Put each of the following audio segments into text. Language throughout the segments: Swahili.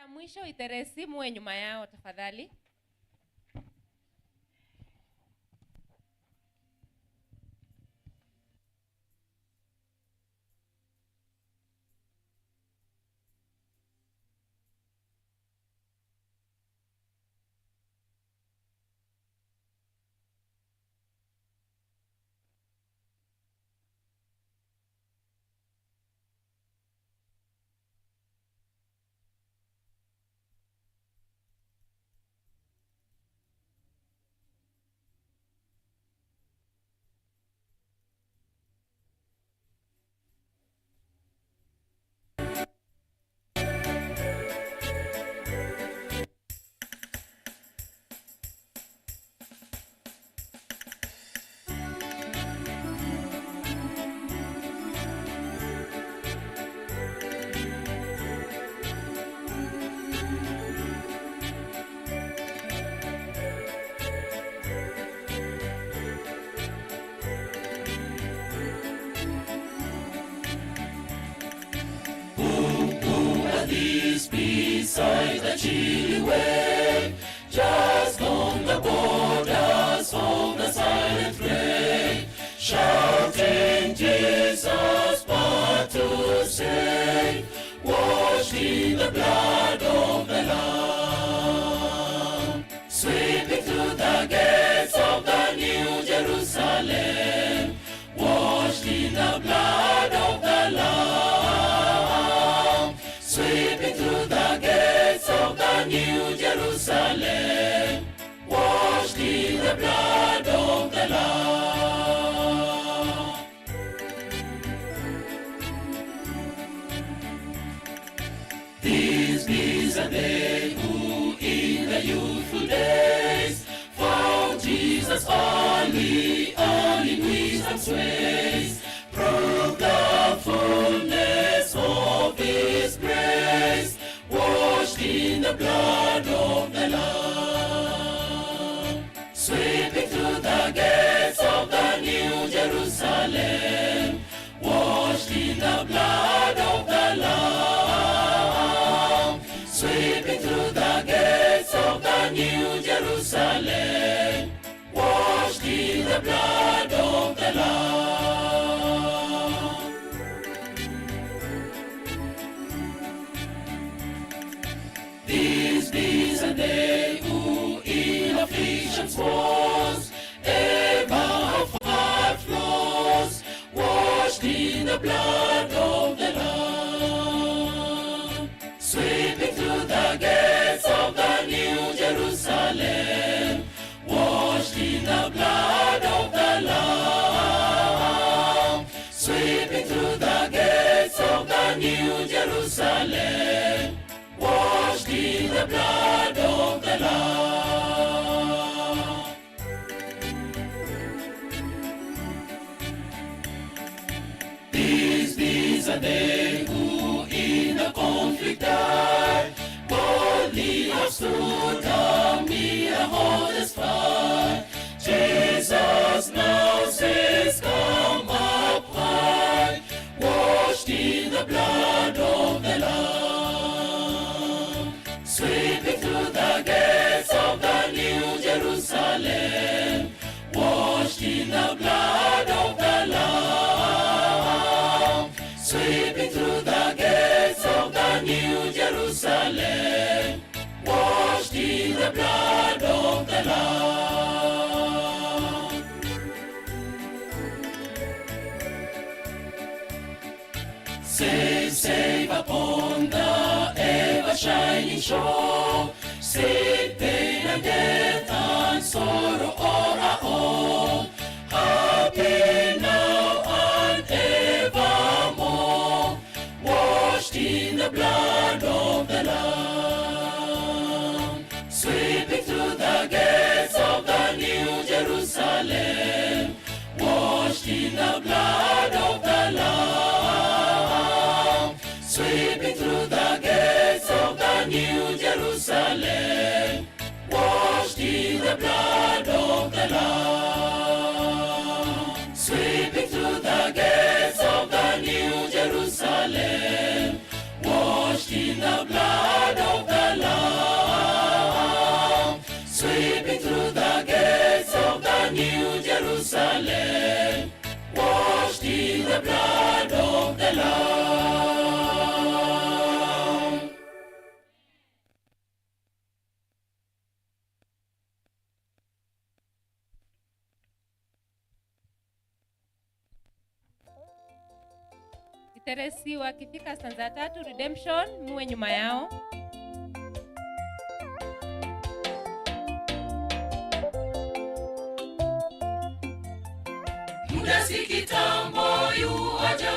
ya mwisho Iteresi, muwe nyuma yao tafadhali. These beside the chilly wave, just on the borders of the silent grave, shouting Jesus but to save, washed in the blood of the Lamb, sweeping through the gates of the New Jerusalem, washed in the blood of the Lamb, sweeping through the gates of the New Jerusalem, washed in the blood of the Lamb. These are they who in the youthful days found Jesus early in wisdom's ways, proved the fullness of His grace, washed in the blood of the Lamb, sweeping through the gates of the New Jerusalem, washed in the blood of the Lamb, sweeping through the gates of the New Jerusalem, washed in the blood of the Lamb. These are they who in affliction's wars ever of heart flows, washed in the blood of the Lamb, sweeping through the gates of the New Jerusalem, washed in the blood of the Lamb, sweeping through the gates of the New Jerusalem, washed in the blood of the Lamb. These are they who in the conflict died, boldly have stood amid a hottest fire. Jesus now says, come up high, washed in the blood of the Lamb, sweeping through the gates of the New Jerusalem, washed in the blood of the Lamb, sweeping through the gates of the New Jerusalem, washed in the blood of the Lamb. Save upon the ever-shining shore, sick, pain, and death, and sorrow o'er our all, happy now and evermore, washed in the blood of the Lamb, sweeping through the gates of the New Jerusalem, washed in the blood of the Lamb, sweeping through the gates of the New Jerusalem, washed in the blood of the Lamb, sweeping through the gates of the New Jerusalem, washed in the blood of the Jerusalem, washed in the blood of the Lamb. Kiteresi wakifika stanza 3 redemption, muwe nyuma yao. Muda si kitambo yuaja.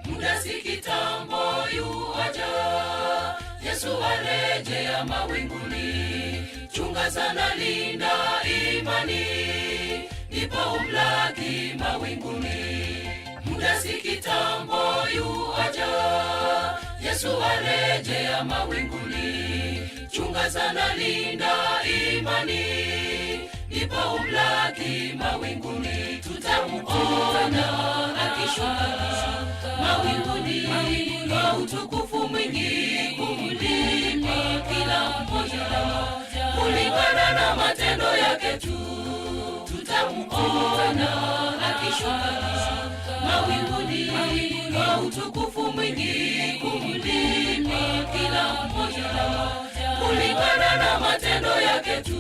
Muda si kitambo yuaja, Yesu arejea mawinguni. Chunga sana, linda imani, ndipo umlaki mawinguni. Muda si kitambo yuaja, Yesu arejea mawinguni. Chunga sana, linda imani, ndipo umlaki mawinguni. Tutamuona akishuka mawinguni kwa utukufu mwingi, kumlipa kila mmoja kulingana na matendo yake tu. Tutamuona akishuka mawinguni kwa utukufu mwingi, kumlipa kila mmoja kulingana na matendo yake tu.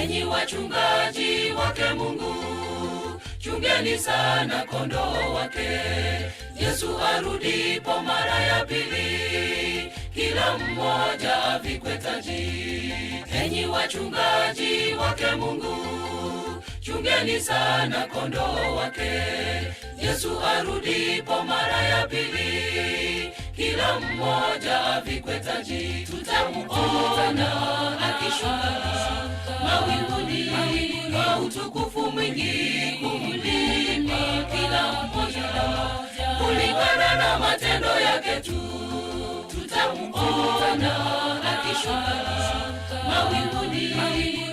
Enyi wachungaji wake Mungu, chungeni sana kondoo wake. Yesu arudipo mara ya pili, kila mmoja avikwe taji. Enyi wachungaji wake Mungu, chungeni sana kondoo wake. Yesu arudipo mara ya pili, kila mmoja avikwe taji. Tutamuona akishuka mawinguni kwa utukufu mwingi, kumlipa kila mmoja kulingana na matendo yake tu. Tutamuona akishuka mawinguni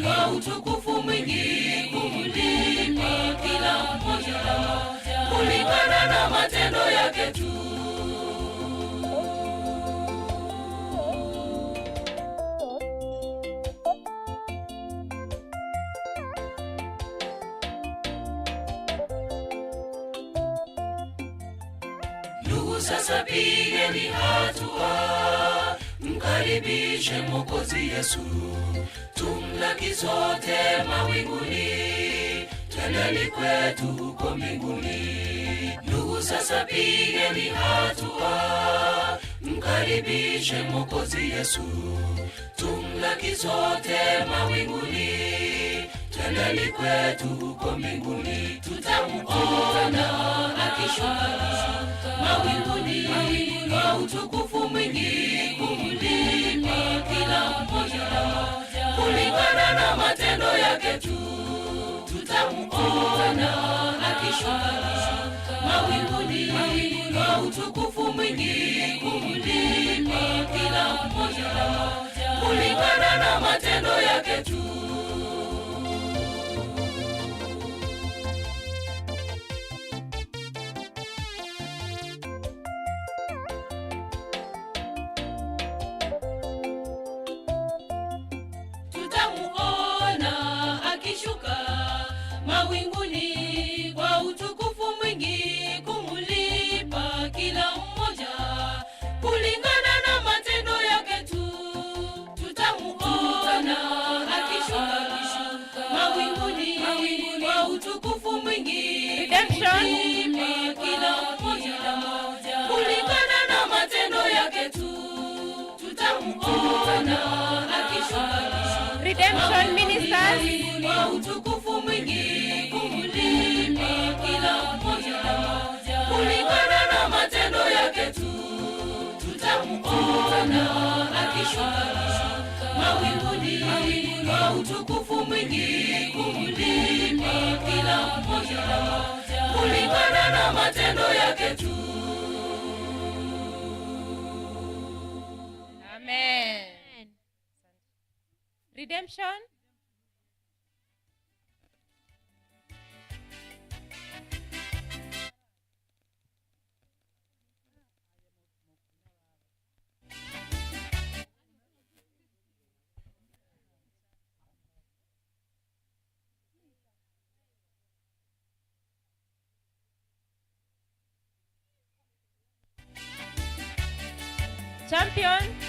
kwa utukufu mwingi, kumlipa kila mmoja kulingana na matendo yake tu. Sasa pigeni hatua, mkaribishe Mwokozi Yesu. Tumlaki sote mawinguni, twendeni kwetu huko mbinguni. Ndugu, sasa pigeni hatua, mkaribishe Mwokozi Yesu. Tumlaki sote mawinguni, twendeni kwetu huko mbinguni. Tutamuona akishuka mawinguni kwa utukufu mwingi, kumlipa kila mmoja kulingana na matendo yake tu. Tutamuona akishuka mawinguni kwa utukufu mwingi, kumlipa kila mmoja kulingana na matendo yake tu. Mawinguni kwa utukufu mwingi, kumulipa kila mmoja kulingana na matendo yake tu. Tutamuona akishuka mawinguni mwingi, Redemption. kila mmoja kulingana na matendo yake tu, tutamuona akishuka. Redemption Ministers. Kwa utukufu mwingi, kumlipa kila mmoja kulingana na matendo yake tu, tutamuona akishuka mawinguni. Kwa utukufu mwingi, kumlipa kila mmoja kulingana na matendo yake tu. Amen. Redemption.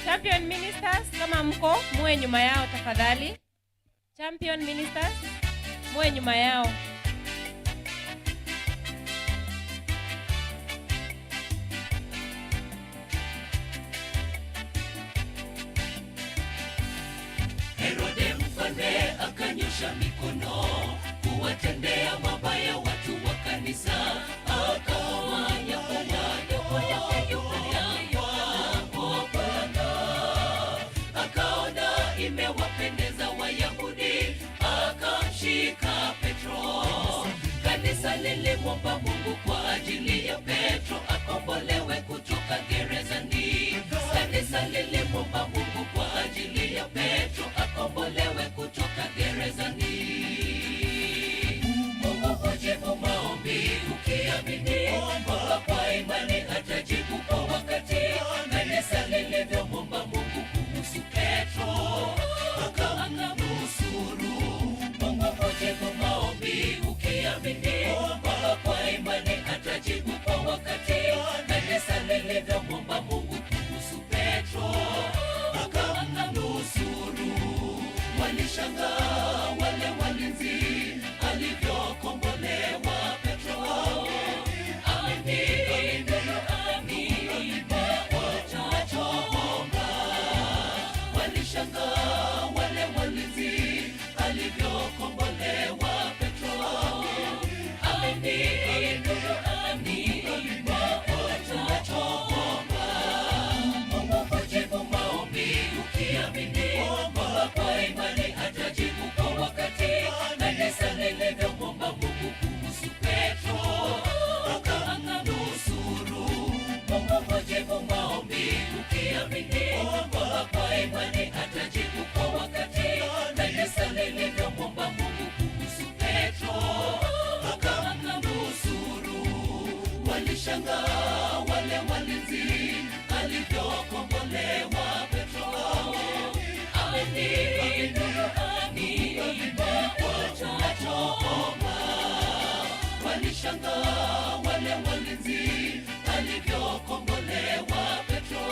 Champion Ministers, kama mko muwe nyuma yao tafadhali. Champion Ministers, muwe nyuma yao. Herode mfalme akanyosha mikono kuwatendea mabaya watu wa kanisa, akawanya akaona imewapendeza Wayahudi, akamshika Petro. Kanisa lilimwomba Mungu kwa ajili ya Petro akombolewe kutoka gerezani. Kanisa lilimwomba Mungu kwa ajili ya Petro akombolewe kutoka gerezani. Mungu hujibu maombi ukiamini, kwamba kwa imani atajibu kwa wakati. Kanisa lilivyomwomba Mungu kuhusu Petro akamnusuru. Mungu hujibu maombi ukiamini, kwamba kwa imani atajibu kwa wakati. Kanisa lilivyomwomba Mungu kuhusu Petro akamnusuru. Walishangaa wale walinzi alivyokombolewa Petro. Walishangaa wale walinzi alivyokombolewa Petro. Mungu hujibu maombi ukiamini, kwamba kwa imani atajibu kwa wakati. Kanisa lilivyomwomba Mungu kuhusu Petro akamnusuru. Mungu hujibu maombi ukiamini, kwamba kwa imani atajibu kwa wakati. Kanisa lilivyomwomba Mungu kuhusu Petro akamnusuru. Walishangaa wale walinzi alivyokombolewa Petro. Walishangaa wale walinzi alivyokombolewa Petro.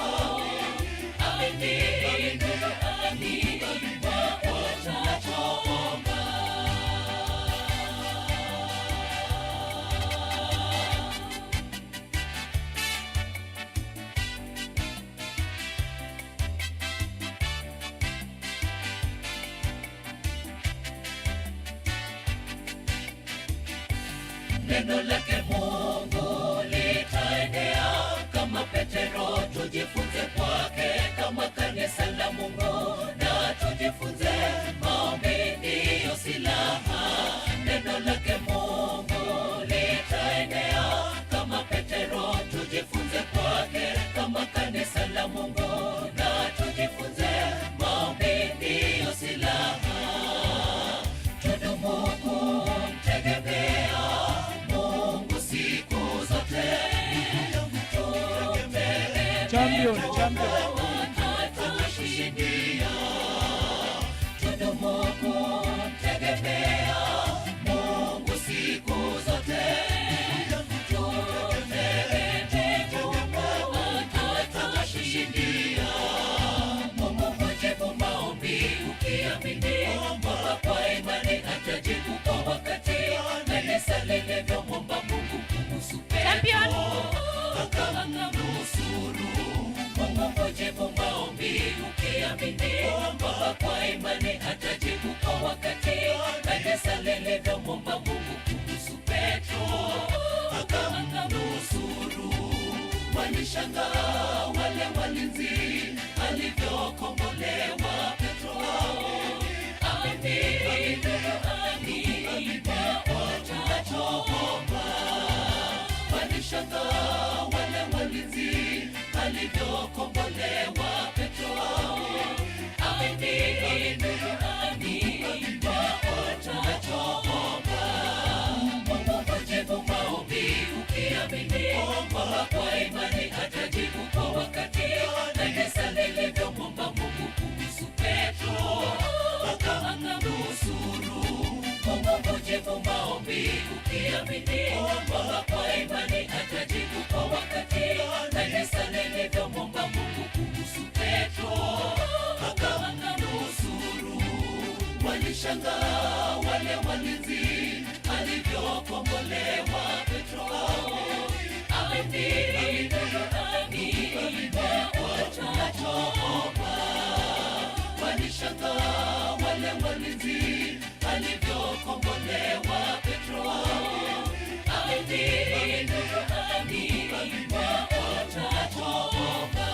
Neno lake Mungu litaenea kama Petro, tujifunze kwake kama kanisa la Mungu, na tujifunze maombi ndiyo silaha. Neno lake Mungu litaenea kama Petro, tujifunze kwake kama kanisa la Mungu, na tujifunze maombi ndiyo silaha. Tudumu kumtegemea Mungu siku zote. Champion. Tutashindia. Tudumu kumtegemea Mungu siku zote. Tutashindia. Mungu hujibu maombi ukiamini, kwamba kwa imani atajibu kwa wakati. Kanisa lile maombi ukiamini kwamba kwa imani atajibu kwa wakati. Kanisa lilivyomwomba Mungu kuhusu Petro akamnusuru. Walishangaa wale walinzi alivyokombolewa Petro. Amini tunachoomba. Walishangaa wale walinzi alivyokombolewa Petro. Amini tunachoomba. Mungu hujibu maombi ukiamini kwamba kwa imani atajibu kwa wakati. Kanisa lilivyomwomba Mungu kuhusu Petro akamnusuru. Mungu hujibu maombi ukiamini kwamba kwa imani atajibu kwa wakati. Kanisa lilivyomwomba Mungu kuhusu Petro akamnusuru. Walishangaa wale walinzi alivyokombolewa Petro. Amini tunachoomba. Walishangaa wale walinzi alivyokombolewa Petro. Amini tunachoomba.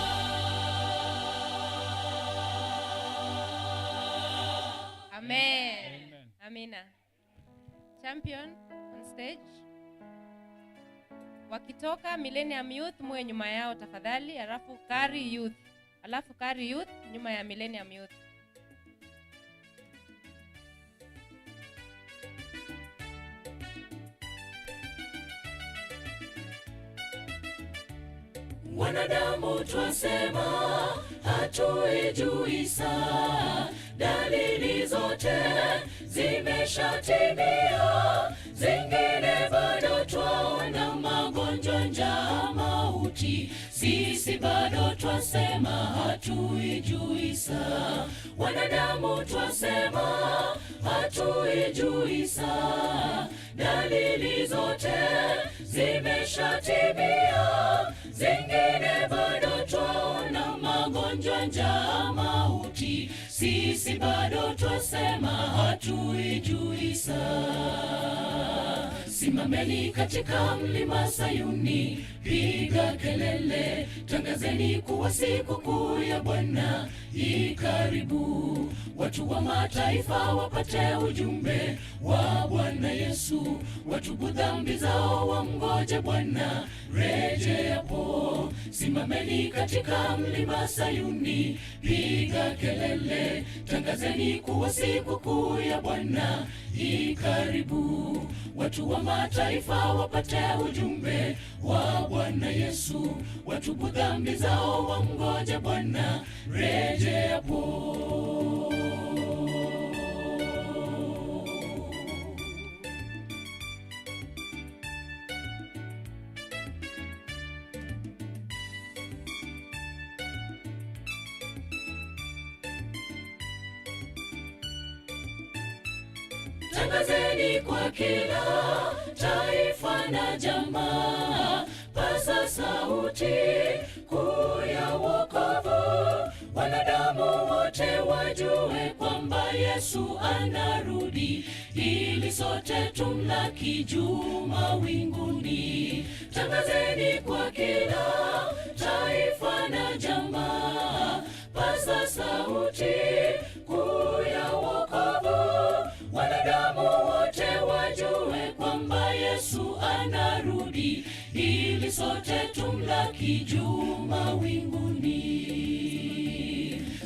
Amen. Amina. Champion on stage. Wakitoka Millennium Youth muwe nyuma yao tafadhali, alafu Kari Youth nyuma ya Millennium Youth. Wanadamu twasema hatuijui saa, dalili zote zimeshatimia, zingine bado twaona magonjwa, njaa, mauti. Sisi bado twasema hatuijui saa. Wanadamu twasema hatuijui saa, dalili zote zimeshatimia, zingine bado twaona magonjwa, njaa, mauti. Sisi bado twasema hatuijui saa. Simameni katika mlima Sayuni, piga kelele, tangazeni kuwa siku kuu ya Bwana ikaribu. Watu wa mataifa wapate ujumbe wa Bwana Yesu, watubu dhambi zao, wamngoje Bwana rejeapo. Simameni katika mlima Sayuni, piga kelele, tangazeni kuwa siku kuu ya Bwana ikaribu. Watu wa mataifa wapate ujumbe wa Bwana Yesu, watubu dhambi zao, wamngoje Bwana rejeapo. Tangazeni kwa kila taifa na jamaa, paza sauti kuu ya wokovu. Wanadamu wote wajue kwamba Yesu anarudi, ili sote tumlaki juu mawinguni. Tangazeni kwa kila taifa na jamaa, paza sauti kuu ya wokovu. Wanadamu wote wajue kwamba Yesu anarudi, ili sote tumlaki juu mawinguni.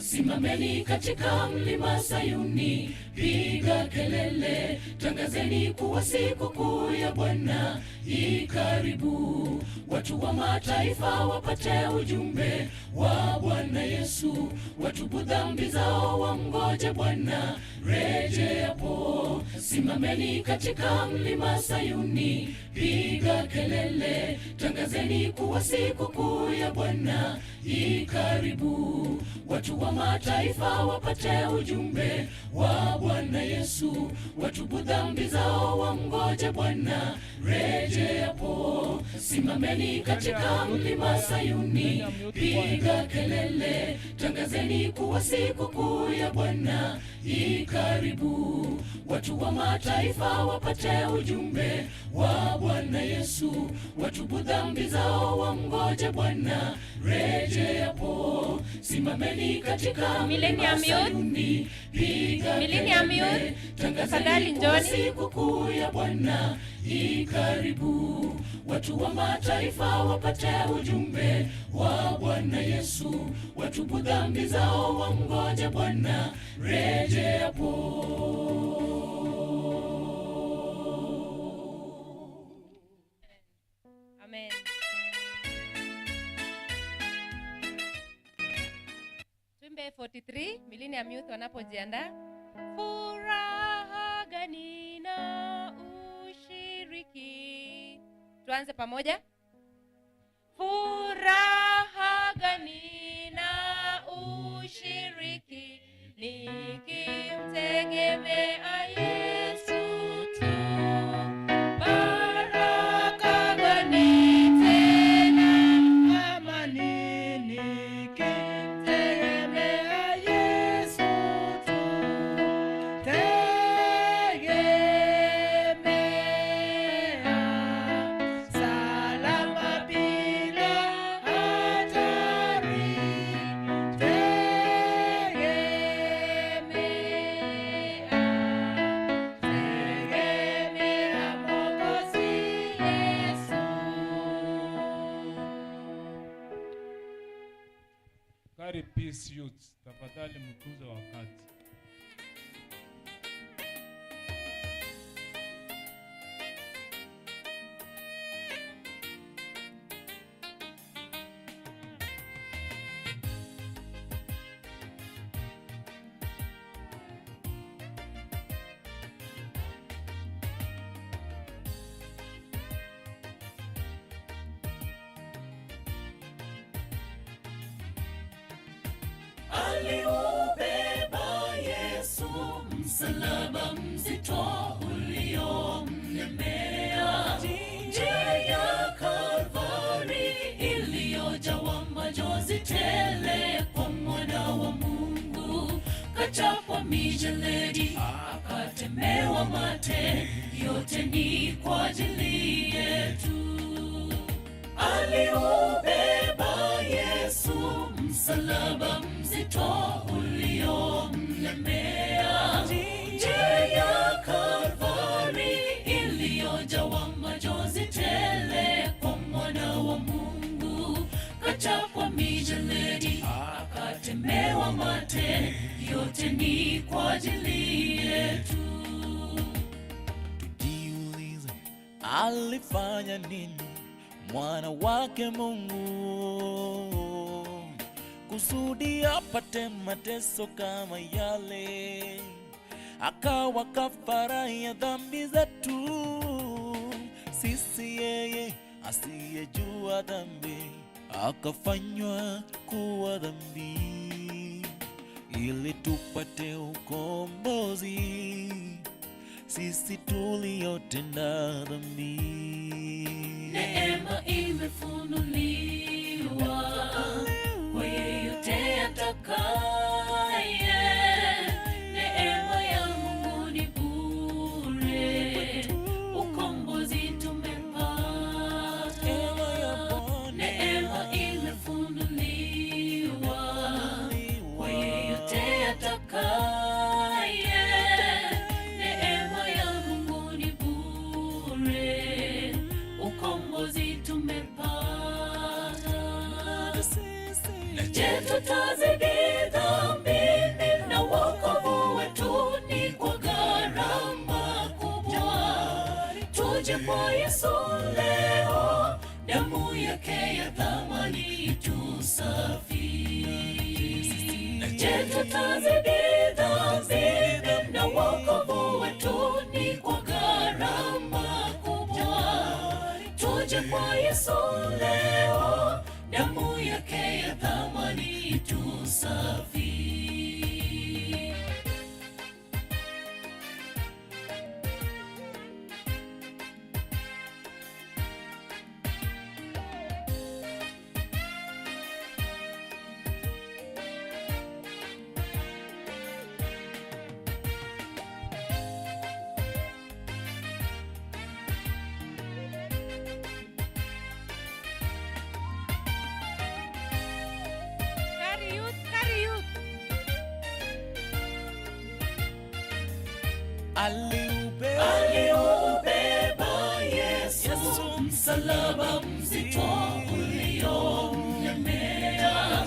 Simameni katika mlima Sayuni, piga kelele, tangazeni kuwa siku kuu ya Bwana ikaribu. Watu wa mataifa wapate ujumbe wa Bwana Yesu, watubu dhambi zao, wamngoje Bwana rejeapo. Simameni katika mlima Sayuni, piga kelele, tangazeni kuwa siku kuu ya Bwana ikaribu. Watu wa mataifa wapate ujumbe wa Bwana Yesu, watubu dhambi zao, wamngoje Bwana rejeapo. Simameni katika mlima Sayuni, piga kelele, tangazeni kuwa siku kuu ya Bwana ikaribu. Watu wa mataifa wapate ujumbe wa Bwana Yesu, watubu dhambi zao, wamngoje Bwana rejeapo. Simameni katika mlima Sayuni, piga kelele, tangazeni kuwa siku kuu ya Bwana ikaribu. Watu wa mataifa wapate ujumbe wa Bwana Yesu, watubu dhambi zao, wamngoje Bwana rejeapo. Amen. Tuimbe 43 Millennium Youth wanapojiandaa. Furaha gani na ushiriki. Tuanze pamoja. Furaha gani na ushiriki, nikimtegemea Yesu tu. Baraka gani tena amani, nikimtegemea Yesu tu. Peace Youth, tafadhali mtunze wakati. Aliubeba Yesu msalaba mzito uliomlemea, njia ya Kalvari iliyojawa majonzi tele kwa mwana wa Mungu. Kachapwa mijeledi, akatemewa mate, yote ni kwa ajili yetu. Aliubeba Yesu msalaba mzito uliomlemea, njia ya Kalvari iliyojawa majonzi tele kwa mwana wa Mungu. Kachapwa mijeledi, akatemewa mate, yote ni kwa ajili yetu. Tujiulize, alifanya nini mwana wake Mungu kusudi apate mateso kama yale, akawa kafara ya dhambi zetu sisi. Yeye asiyejua dhambi akafanywa kuwa dhambi ili tupate ukombozi sisi tuliotenda dhambi. Neema imefunuliwa kwa yeyote atakaye. Neema ya Mungu ni bure, ukombozi tumepata. Neema imefunuliwa kwa yeyote atakaye. Neema ya Mungu ni bure, ukombozi tumepata. Je, tutazidi dhambini na wokovu wetu ni kwa gharama kubwa? Tuje kwa Yesu leo, damu yake ya thamani itusafi. Je, tutazidi dhambini na wokovu wetu ni kwa gharama kubwa? Tuje kwa Yesu leo, damu yake ya thamani itusafi. aliubeba Yesu msalaba mzito uliomlemea,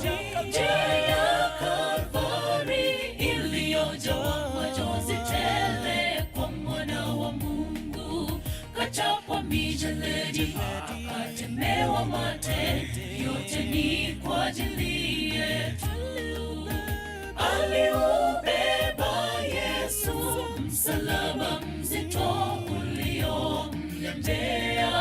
njia ya Kalvari iliyojawa machozi tele kwa mwana wa Mungu, kachapwa mijeledi, akatemewa mate, yote ni kwa ajili yetu. Aliubeba Yesu msalaba mzito uliomlemea,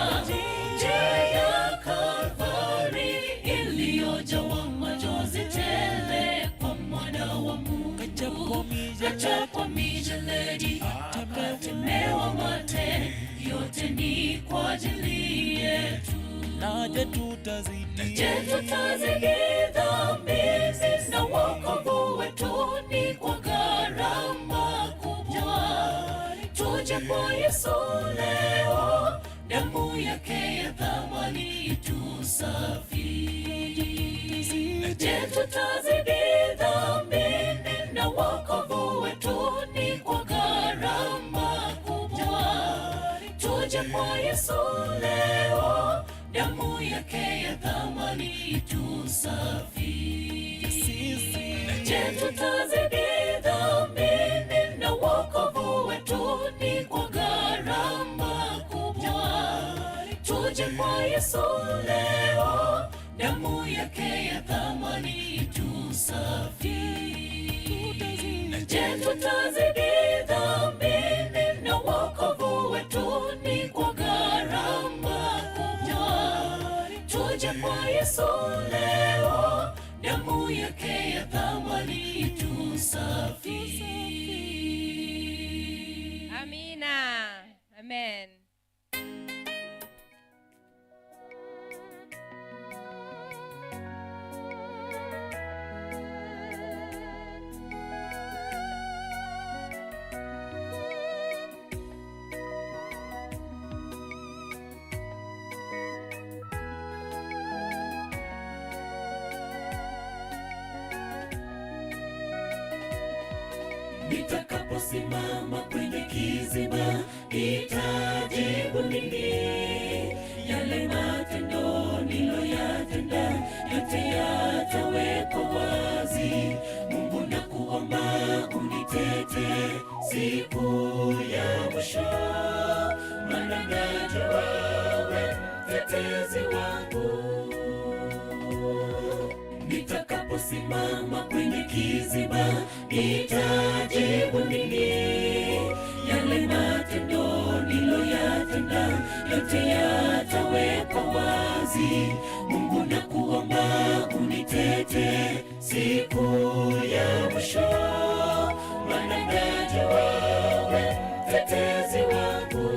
njia ya Kalvari iliyojawa machozi tele kwa mwana wa Mungu, kachapwa mijeledi, akatemewa mate, yote ni kwa ajili yetu. Naje tutazidi dhambi, na wokovu wetu ni kwa gharama kubwa. Tuje kwa Yesu leo, damu yake ya thamani itusafishe. Tutazidi dhambi, na wokovu wetu ni kwa gharama kubwa. Tuje kwa Yesu leo, damu yake ya thamani itusafishe. Tutazidi dhambi, na wokovu wetu ni kwa gharama kubwa. Tuje kwa Yesu leo, damu yake ya thamani itusafishe. Tutazidi dhambi, na wokovu wetu ni kwa gharama kubwa. Tuje kwa Yesu leo, damu yake ya thamani itusafishe. Amina. Amen. Nitakaposimama kwenye kiziba, nitajibu nini? Yale matendo niloyatenda, yote yatawekwa wazi. Mungu nakuomba unitete siku ya mwisho, maana najua wewe mtetezi wangu. Nitakaposimama kwenye kiziba, nitajibu nini? Yale matendo niloyatenda, yote yatawekwa wazi. Mungu nakuomba unitete siku ya mwisho, maana najua wewe mtetezi wangu.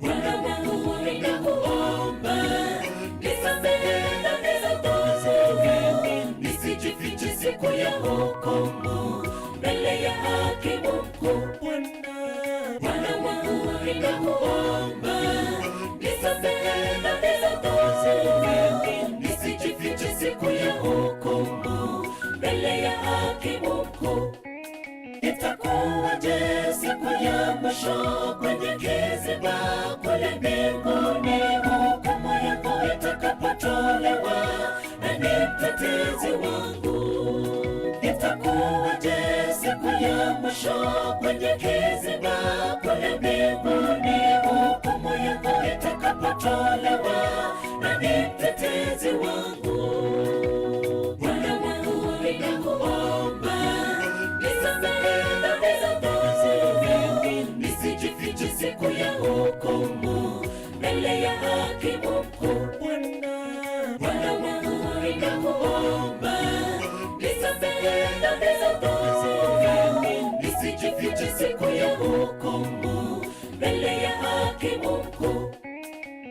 Bwana wangu ninakuomba, nisamehe dhambi zangu, nisijifiche siku ya hukumu mbele ya hakimu mkuu. Bwana wangu ninakuomba, nisamehe dhambi zangu, nisijifiche siku ya hukumu mbele ya hakimu mkuu. Itakuwaje siku ya mwisho kwenye kiziba kule mbinguni, hukumu yako itakapotolewa, nani mtetezi wangu? Itakuwaje siku ya mwisho kwenye kiziba kule mbinguni, hukumu yako itakapotolewa, nani mtetezi wangu? Bwana wangu ninakuomba, nisamehe dhambi zangu, nisijifiche siku ya hukumu mbele ya hakimu mkuu. Bwana wangu ninakuomba, nisamehe dhambi zangu, nisijifiche siku ya hukumu mbele ya hakimu mkuu.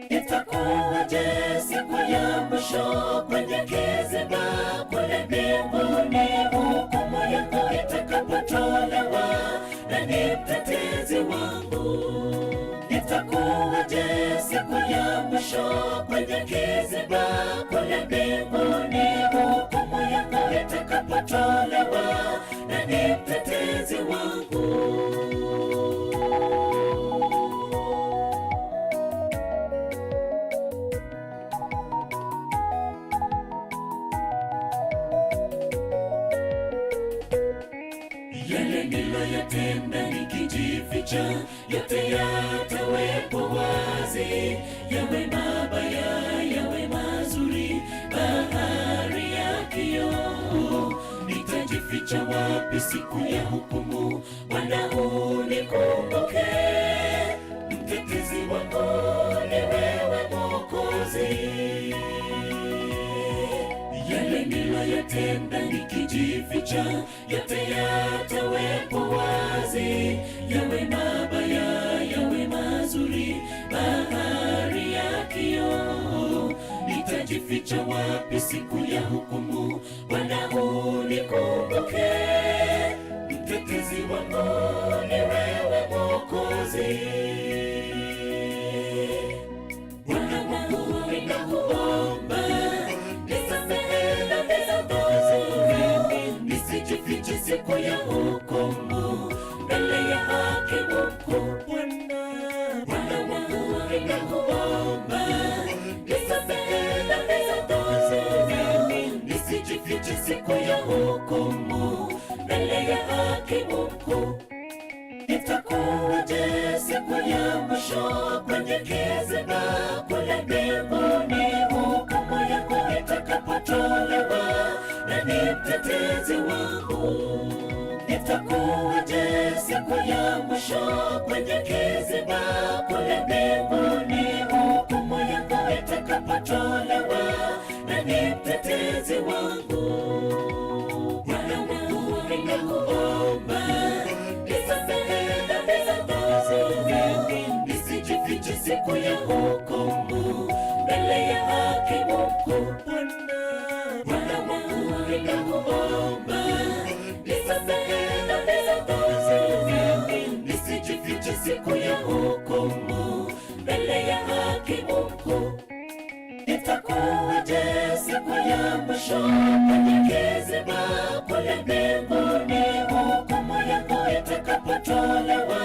Itakuwaje siku ya mwisho kwenye kiziba kule mbinguni, hukumu yako itakapotolewa, nani mtetezi wangu? Itakuwaje siku ya mwisho kwenye kiziba kule mbinguni, hukumu yako itakapotolewa, nitakapotolewa na ni mtetezi wangu. Yale niloyatenda nikijificha, yote yatawekwa wazi. Yawe mabaya, yawe mazuri, bahari ya kioo. Nitajificha wapi siku ya hukumu? Bwana unikumbuke. Mtetezi wangu ni wewe Mwokozi. Yale niloyatenda nikijificha, yote yatawekwa wazi. Yawe mabaya, yawe mazuri, bahari ya kioo. Nitajificha wapi siku ya hukumu? Bwana unikumbuke. Mtetezi wangu ni wewe Mwokozi. Bwana wangu ninakuomba, nisijifiche siku ya hukumu, mbele ya hakimu mkuu. Bwana wangu ninakuomba, nisamehe dhambi zangu, nisijifiche siku ya hukumu, mbele ya hakimu mkuu. Itakuwaje siku ya mwisho kwenye kiziba kule mbinguni, hukumu yako itakapotolewa na ni mtetezi wangu? Itakuwaje siku ya mwisho kwenye kiziba kule mbinguni, hukumu yako itakapotolewa na ni mtetezi wangu? Bwana wangu ninakuomba, nisamehe dhambi zangu, nisijifiche siku ya hukumu, mbele ya hakimu mkuu. Bwana wangu ninakuomba, nisamehe dhambi zangu, nisijifiche siku ya hukumu, mbele ya hakimu mkuu. Itakuwaje siku ya mwisho kwenye kiziba kule mbinguni, hukumu yako itakapotolewa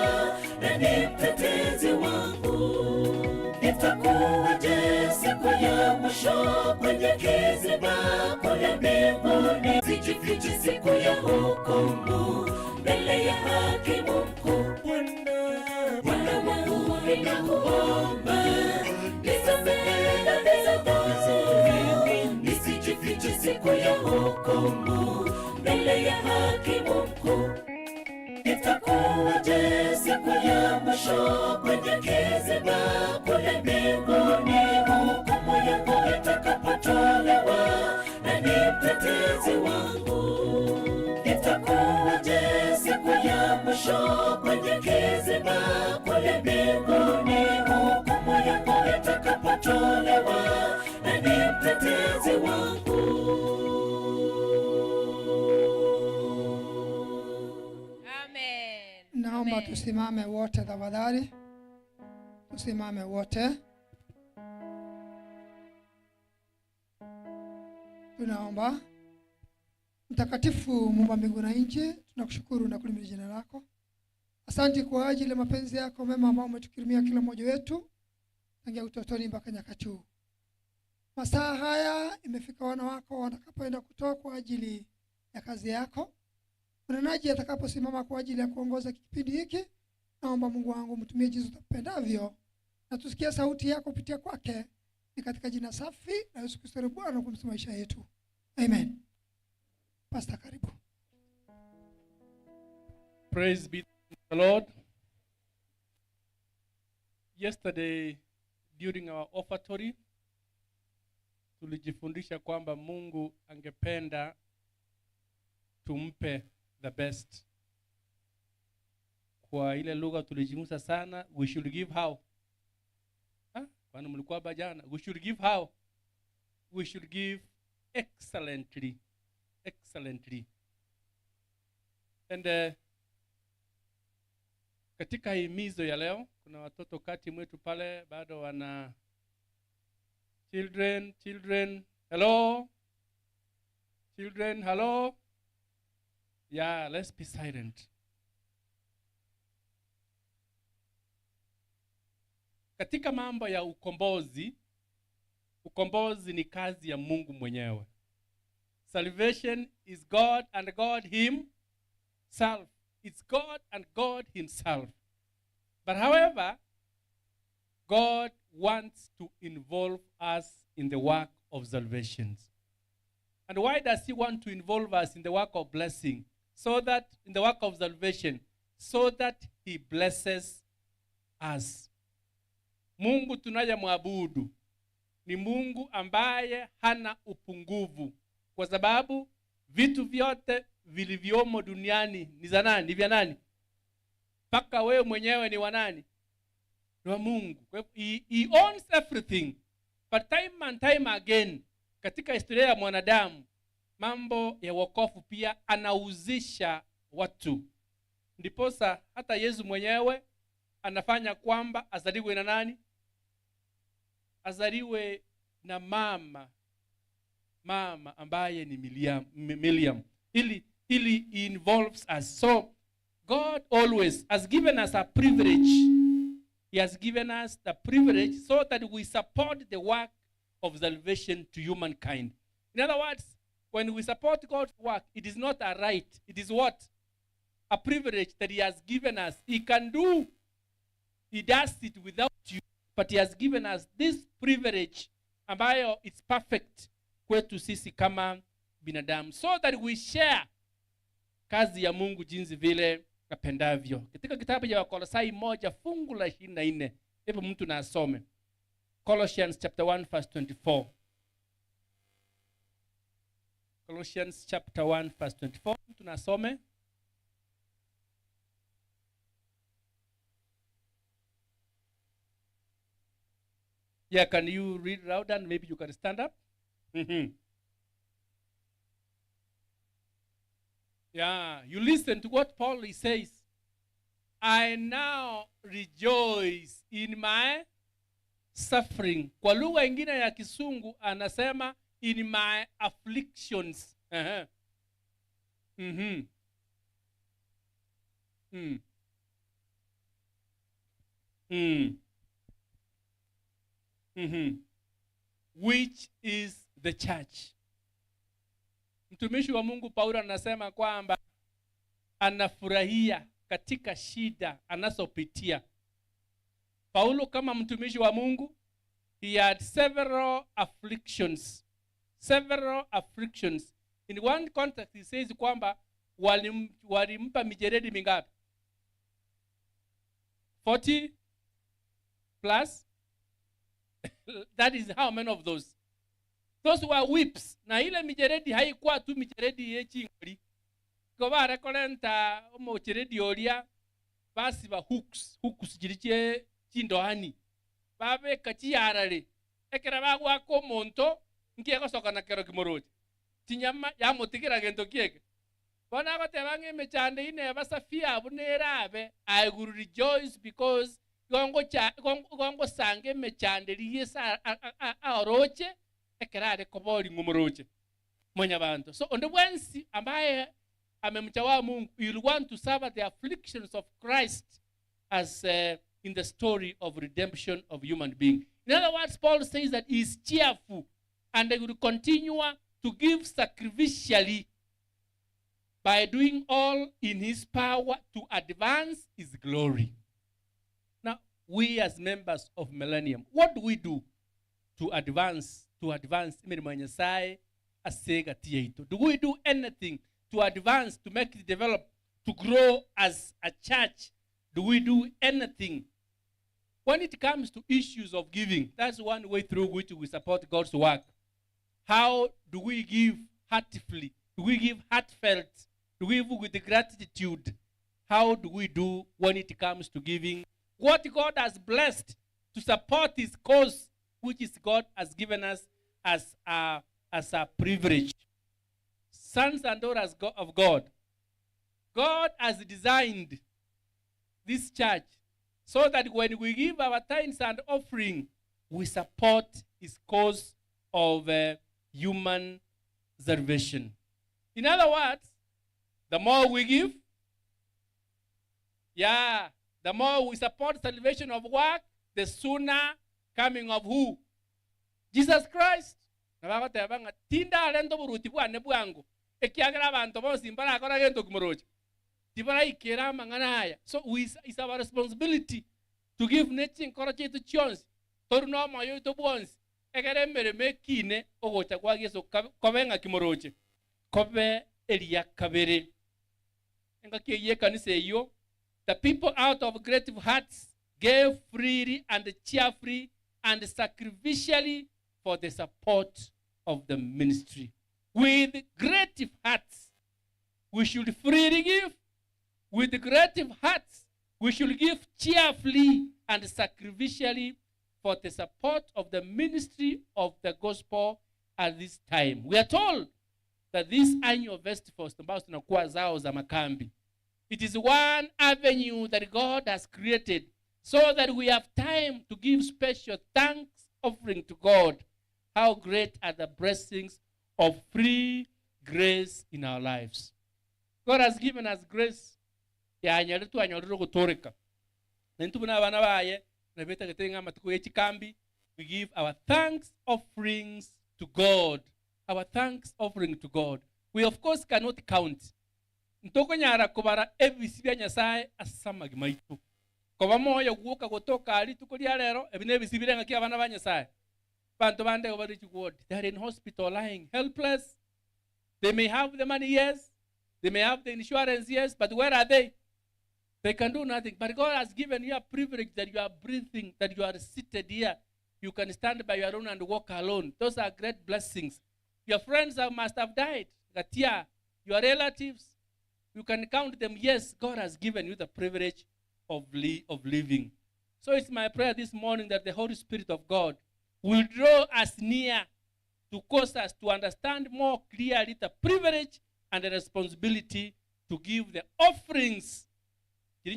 na ni mtetezi wangu? Itakuwaje siku ya mwisho kwenye kiziba kule mbinguni, sijifiche siku ya hukumu, mbele ya hakimu mkuu. Bwana wangu ninakuomba, nisamehe dhambi zangu, nisijifiche siku ya hukumu, mbele ya hakimu mkuu. Itakuwaje siku ya mwisho kwenye kiziba kule mbinguni, hukumu yako itakapotolewa na ni mtetezi wangu? Itakuwaje siku ya mwisho kwenye kiziba kule mbinguni, hukumu yako itakapotolewa na ni mtetezi wangu? Naomba tusimame wote tafadhali. Tusimame wote. Tunaomba. Mtakatifu Mungu wa mbingu na nchi, tunakushukuru na kulimbia jina lako. Asante kwa ajili ya mapenzi yako mema ambayo umetukirimia kila mmoja wetu tangia utotoni mpaka nyakati huu. Masaa haya imefika wana wako watakapoenda kutoa kwa ajili ya kazi yako. Mnenaji atakaposimama kwa ajili ya kuongoza kipindi hiki, naomba Mungu wangu mtumie jinsi utapendavyo na tusikie sauti yako kupitia kwake. Ni katika jina safi la Yesu Kristo Bwana kumsema maisha yetu. Amen. Pastor, karibu. Praise be to the Lord. Yesterday during our offertory tulijifundisha kwamba Mungu angependa tumpe the best. Kwa ile lugha tulijifunza sana, we should give how? Kwani mlikuwa bajana? We should give how? We should give excellently. Excellently. And katika himizo ya leo kuna watoto kati mwetu pale bado wana children, hello? Children, hello? Yeah, let's be silent. Katika mambo ya ukombozi, ukombozi ni kazi ya Mungu mwenyewe. Salvation is God and God himself. It's God and God himself. But however, God wants to involve us in the work of salvation. And why does he want to involve us in the work of blessing? So that, in the work of salvation, so that he blesses us. Mungu tunayemwabudu ni Mungu ambaye hana upungufu, kwa sababu vitu vyote vilivyomo duniani ni za nani? Ni vya nani? Paka wewe mwenyewe ni wa nani? Ni wa Mungu. He owns everything. But time and time again, katika historia ya mwanadamu, mambo ya wokovu pia anauzisha watu. Ndiposa hata Yesu mwenyewe anafanya kwamba azaliwe na nani? Azaliwe na mama ambaye ni Miriam. Ili involves us. So God always has given us a privilege. He has given us the privilege so that we support the work of salvation to humankind. In other words, when we support God's work, it is not a right. It is what? A privilege that he has given us. He can do. He does it without you. But he has given us this privilege ambayo it's perfect kwetu sisi kama binadamu. So that we share kazi ya Mungu jinsi vile apendavyo. Katika kitabu cha Wakolosai 1 fungu la 24. Hebu mtu na asome. Colossians chapter 1 verse 24. Colossians chapter 1 verse 24. Mtu na asome. Yeah, can you read loud and maybe you can stand up? Yeah, you listen to what Paul says. I now rejoice in my suffering. Kwa lugha ingine ya Kisungu anasema in my afflictions. Which is the church. Mtumishi wa Mungu Paulo anasema kwamba anafurahia katika shida anazopitia. Paulo kama mtumishi wa Mungu, he had several afflictions. In one context he says kwamba walimpa mijeredi mingapi? 40 plus. That is how many of those? Those were whips. Na ile mijeredi haikuwa tu mijeredi yechingoli. Kwa bara kolenta mocheredi olia basi ba hooks jiriche chindoani. Babe kachiyarale. Ekera bagwa ko monto ngiye gosoka na kero kimoroje. Tinyama ya motikira gento kieke. Bona ko tebange mechande ine basafia abunerabe. I will rejoice because gongo sange mechandeliye sa aoroche ekerare kobori ngumoroche mwenye bantu. So on the wensi ambaye amemchawa Mungu, you want to serve the afflictions of Christ as in the story of redemption of human being. In other words, Paul says that he is cheerful and he will continue to give sacrificially by doing all in his power to advance his glory. Now, we as members of Millennium, what do we do to advance? Do we do anything to advance, to make it develop, to grow as a church? Do we do anything? When it comes to issues of giving, that's one way through which we support God's work. How do we give heartfully? Do we give heartfelt? Do we give with gratitude? How do we do when it comes to giving what God has blessed to support his cause, which is God has given us as a privilege? Sons and daughters of God, God has designed this church so that when we give our tithes and offering, we support his cause of human salvation. In other words, The more we give, yeah, the more we support salvation of work, the sooner coming of who? Jesus Christ. Nabagotebanga tinda alendo buruti bwane bwangu. Ekiagira abantu bose imbara akora gento kumoroje. Tibara ikera mangana haya. So it's our responsibility to give nature encourage to chance. Toruno mayo to bonds. Egere mere mekine ogocha kwa Yesu kobenga kimoroje. Kobe elia kabere. Enga kiye kanisa yo. The people out of grateful hearts gave freely and cheerfully and sacrificially for the support of the ministry. With grateful hearts, we should freely give. With grateful hearts, we should give cheerfully and sacrificially for the support of the ministry of the gospel at this time. We are told that this annual festival it is one avenue that God has created so that we have time to give special thanks offering to God. How great are the blessings of free grace in our lives. God has given us grace. We give our thanks offerings to God. Our thanks offering to God. We of course cannot count. Ntoko nyara kubara ebisibya nyasaye asama gimaitu. Koba moyo guka gotoka ali tukolia lero ebine bisibire ngaki abana ba nyasaye. Bantu bande obari chugod. They are in hospital lying helpless. They may have the money, yes. They may have the insurance, yes, but where are they? They can do nothing. But God has given you a privilege that you are breathing, that you are seated here. You can stand by your own and walk alone. Those are great blessings. Your friends must have died. Your relatives, you can count them. Yes, God has given you the privilege of living. So it's my prayer this morning that the Holy Spirit of God will draw us near to cause us to understand more clearly the privilege and the responsibility to give the offerings. They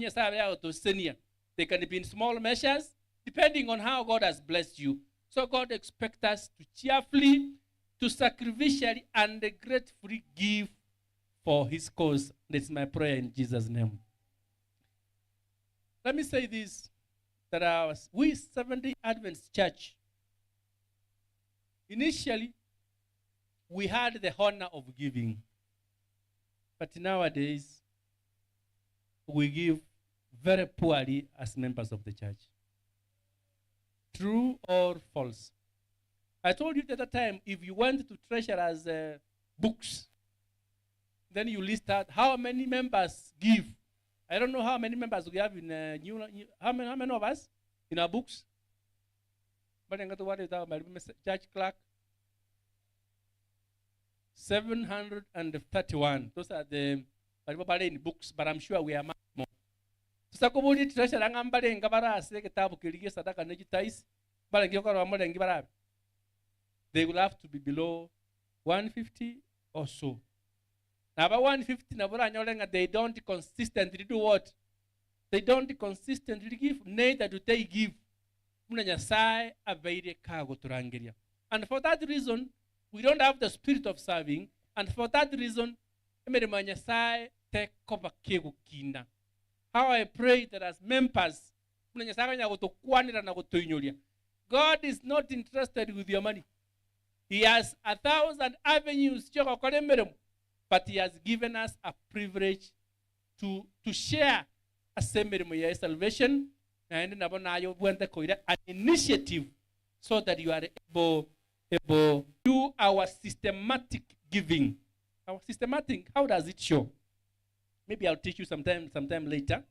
can be in small measures, depending on how God has blessed you. So God expects us to cheerfully, to sacrificially, and gratefully give for his cause. That's my prayer in Jesus' name. Let me say this, that we Seventh-day Adventist Church, initially, we had the honor of giving. But nowadays, we give very poorly as members of the church. True or false? I told you at the time, if you went to treasurer's books, then you list out how many members give. I don't know how many members we have in how many of us in our books? But church clerk, 731. Those are the books, but I'm sure we are much more. They will have to be below 150 or so. Now, about 150, they don't consistently do what? They don't consistently give, neither do they give. And for that reason, we don't have the spirit of serving. And for that reason, how I pray that as members, God is not interested with your money. He has 1,000 avenues, but he has given us a privilege to share a salvation and an initiative so that you are able to do our systematic giving. Our systematic, how does it show? Maybe I'll teach you sometime later.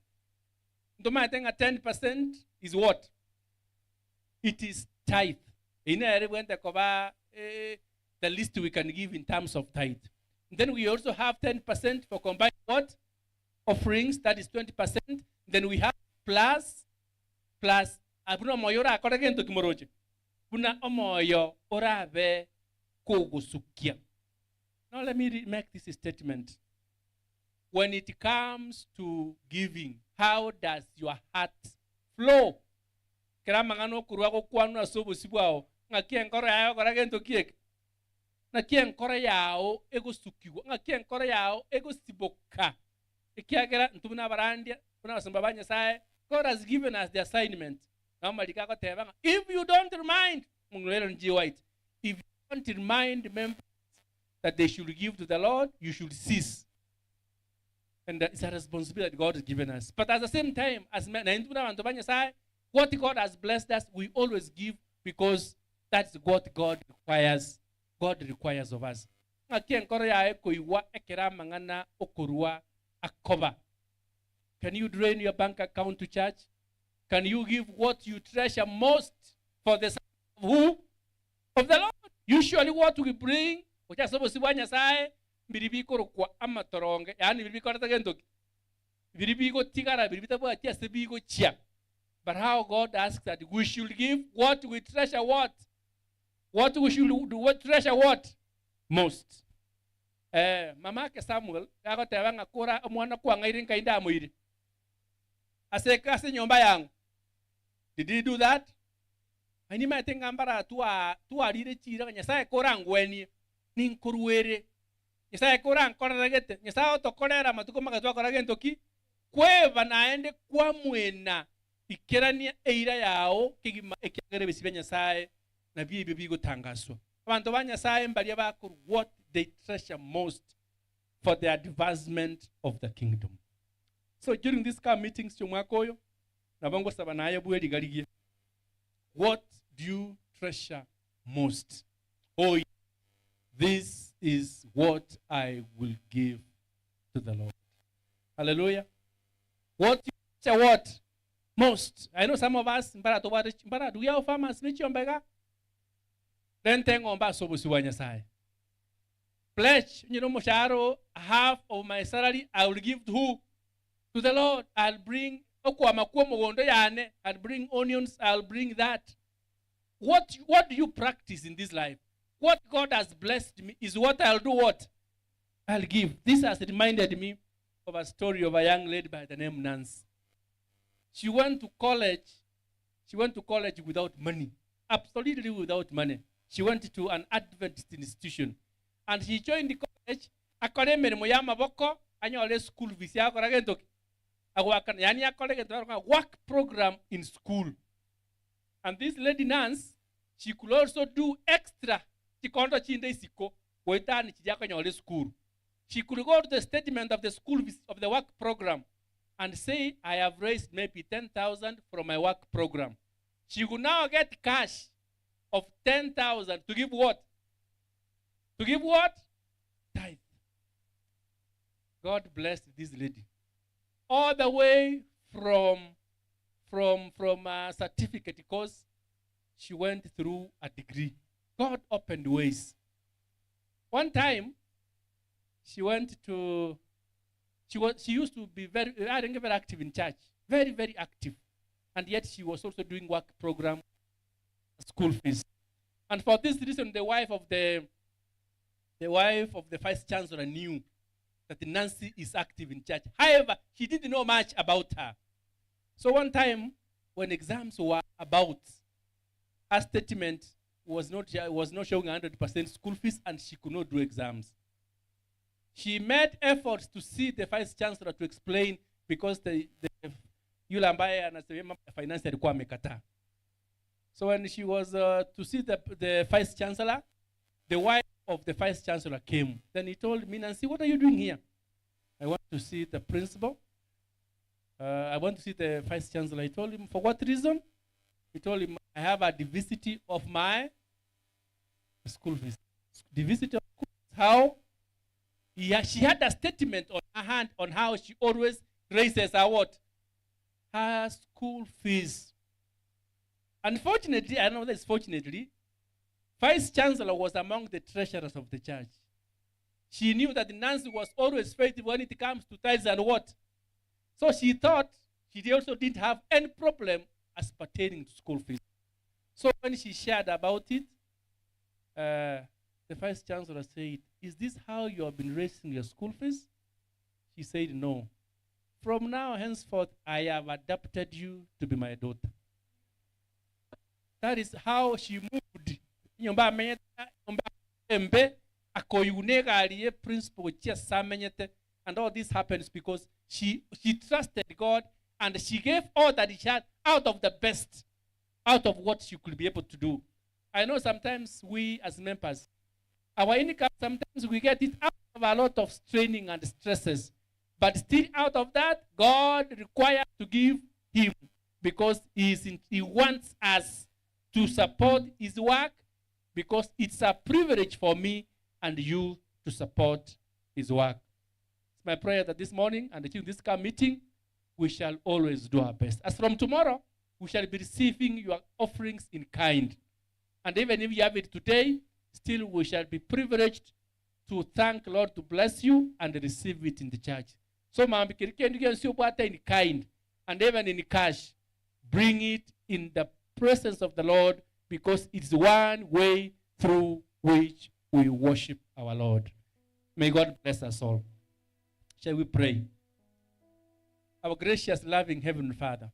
I think 10% is what? It is tithe. The least we can give in terms of tithe. Then we also have 10% for combined what? Offerings, that is 20%. Then we have plus. Now let me make this statement. When it comes to giving, how does your heart flow? na kien kore yao ego sukiwa nga kien kore yao ego siboka ikiagera ntumuna barandia kuna sambabanya sae. God has given us the assignment. Normally kako tebanga, if you don't remind mungulelo nji white, if you don't remind members that they should give to the Lord, you should cease. And it's a responsibility that God has given us. But at the same time, as what God has blessed us, we always give because that's what God requires. God requires of us. Can you drain your bank account to church? Can you give what you treasure most for the sake of who? Of the Lord. Usually what we bring, which is supposed to be biribiko kwa amatoronge, yani biribiko ratagendoki. Biribiko tigara, biribita bwa tia sebiko chia. But how God asks that we should give what we treasure what? What we should do, what treasure what? Most. Mama ke Samuel, yako tewanga kura mwana kwa ngairin kainda muiri. Ase nyomba yangu. Did he do that? Ani matenga mbara tuwa rire chira nyasaye kora ngweni ni nkuruwere. Nyasaye kora nkoragete. Nyasaye otokorera matuko magatwa koragento ki kweva naende kwa mwena ikerania eira yao kigima ekiagere bisibe nyasaye na bibi bigo tangaswa. Abantu ba nyasaye mbali abakuru what they treasure most for the advancement of the kingdom. So during this car meetings chomwakoyo nabango sabanaye bweli galigie. What do you treasure most? Oh, this is what I will give to the Lord. Hallelujah. What you treasure what? Most. I know some of us mbara do you farmers michombega? Then tengomba sobusiwanya sai. Pledge, mosharo, half of my salary I will give to who? To the Lord. I'll bring I'll bring onions, I'll bring that. What do you practice in this life? What God has blessed me is what I'll do what? I'll give. This has reminded me of a story of a young lady by the name Nancy. She went to college without money. Absolutely without money. She went to an Adventist institution. And she joined the college. Akademi moyama boko anyole school visa akoragentoki. Yani work program in school. And this lady Nance, she could also do extra. She could go to the statement of the school of the work program and say, I have raised maybe 10,000 from my work program. She could now get cash of 10,000 to give what? To give what? Tithe. God blessed this lady. All the way from a certificate course, she went through a degree. God opened ways. One time, she used to be very active in church, very, very active. And yet she was also doing work program, school fees. And for this reason, the wife of the vice chancellor knew that Nancy is active in church. However, he didn't know much about her. So one time, when exams were about, her statement was not showing 100% school fees, and she could not do exams. She made efforts to see the vice chancellor to explain because yule ambaye anasema finance alikuwa amekataa. So when she was to see the vice chancellor, the wife of the vice chancellor came. Then he told me, Nancy, what are you doing here? I want to see the principal. I want to see the vice chancellor. I told him, for what reason? He told him, I have a diversity of my school fees. Diversity of school fees. How? She had a statement on her hand on how she always raises her what? Her school fees. Unfortunately, I don't know this fortunately, vice chancellor was among the treasurers of the church. She knew that Nancy was always faithful when it comes to tithes and what? So she thought she also didn't have any problem as pertaining to school fees. So when she shared about it, the vice chancellor said, is this how you have been raising your school fees? She said, no. From now henceforth, I have adopted you to be my daughter. That is how she moved. embe akoyune galiye principle chia samenyete. And all this happens because she trusted God and she gave all that she had out of the best, out of what she could be able to do. I know sometimes we as members, our income, sometimes we get it out of a lot of straining and stresses. But still out of that, God requires to give him because he wants us to support his work, because it's a privilege for me and you to support his work. It's my prayer that this morning and until this meeting, we shall always do our best. As from tomorrow, we shall be receiving your offerings in kind. And even if you have it today, still we shall be privileged to thank Lord, to bless you and receive it in the church. So, in kind and even in cash, bring it in the presence of the Lord, because it's one way through which we worship our Lord. May God bless us all. Shall we pray? Our gracious, loving Heavenly Father,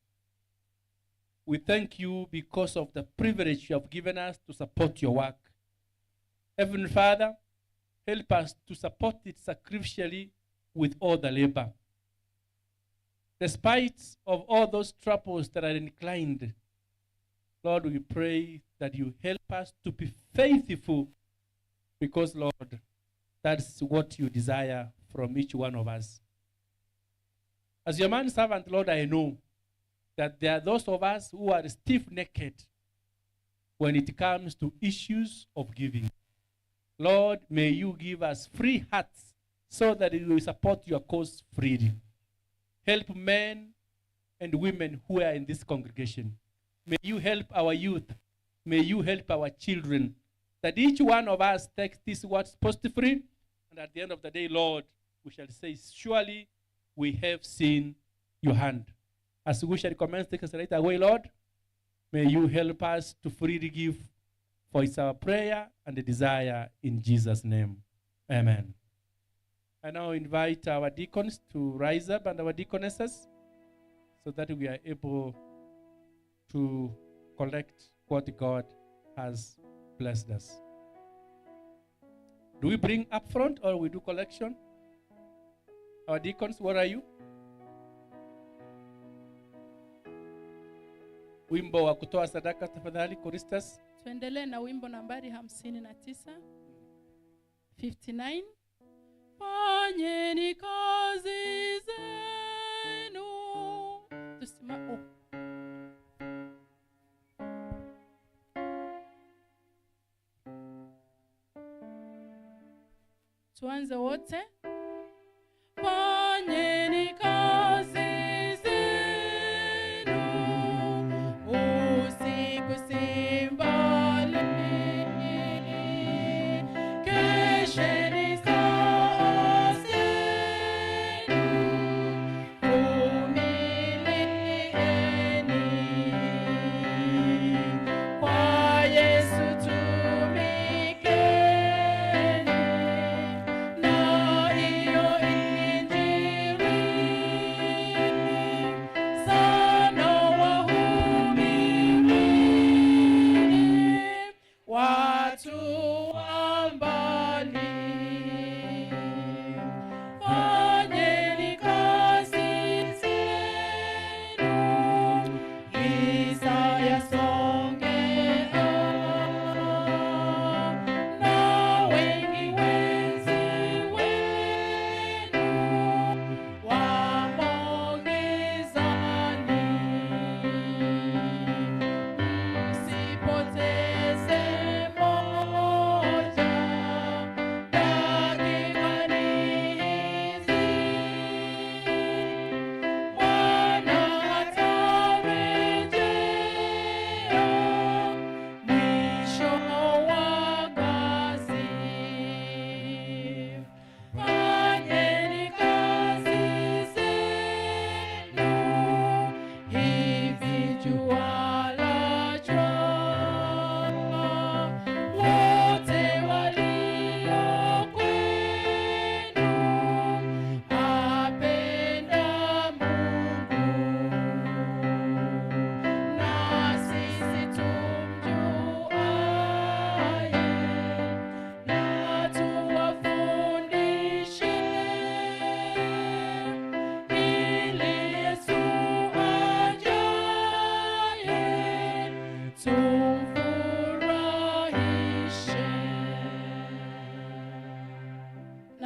we thank you because of the privilege you have given us to support your work. Heavenly Father, help us to support it sacrificially with all the labor. Despite of all those troubles that are inclined, Lord, we pray that you help us to be faithful, because, Lord, that's what you desire from each one of us. As your man servant, Lord, I know that there are those of us who are stiff-necked when it comes to issues of giving. Lord, may you give us free hearts so that we will support your cause freely. Help men and women who are in this congregation. May you help our youth. May you help our children. That each one of us takes these words positively. And at the end of the day, Lord, we shall say, surely we have seen your hand. As we shall commence, take us right away, Lord. May you help us to freely give. For it's our prayer and the desire in Jesus' name. Amen. I now invite our deacons to rise up and our deaconesses so that we are able to collect what God has blessed us. Do we bring up front or we do collection? Our deacons, where are you? Wimbo wa kutoa sadaka tafadhali, choristers. Tuendelee na wimbo nambari 59. 59. Fanyeni kazi zenu. Tusimame. Tuanze wote. Fanyeni kazi zenu. Usiku si mbali. Kesheni saa zenu. Vumilieni. Kwa Yesu tumikeni. Na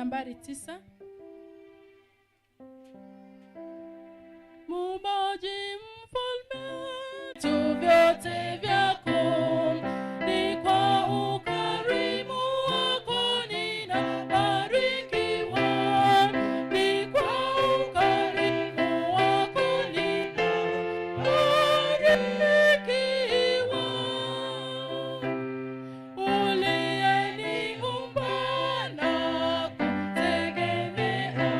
nambari 9. Muumbaji mfalme, vitu vyote vyako ni kwa ukarimu wako ninabarikiwa, ni kwa ukarimu wako ninabarikiwa. Uliyeniumba na kutegemea,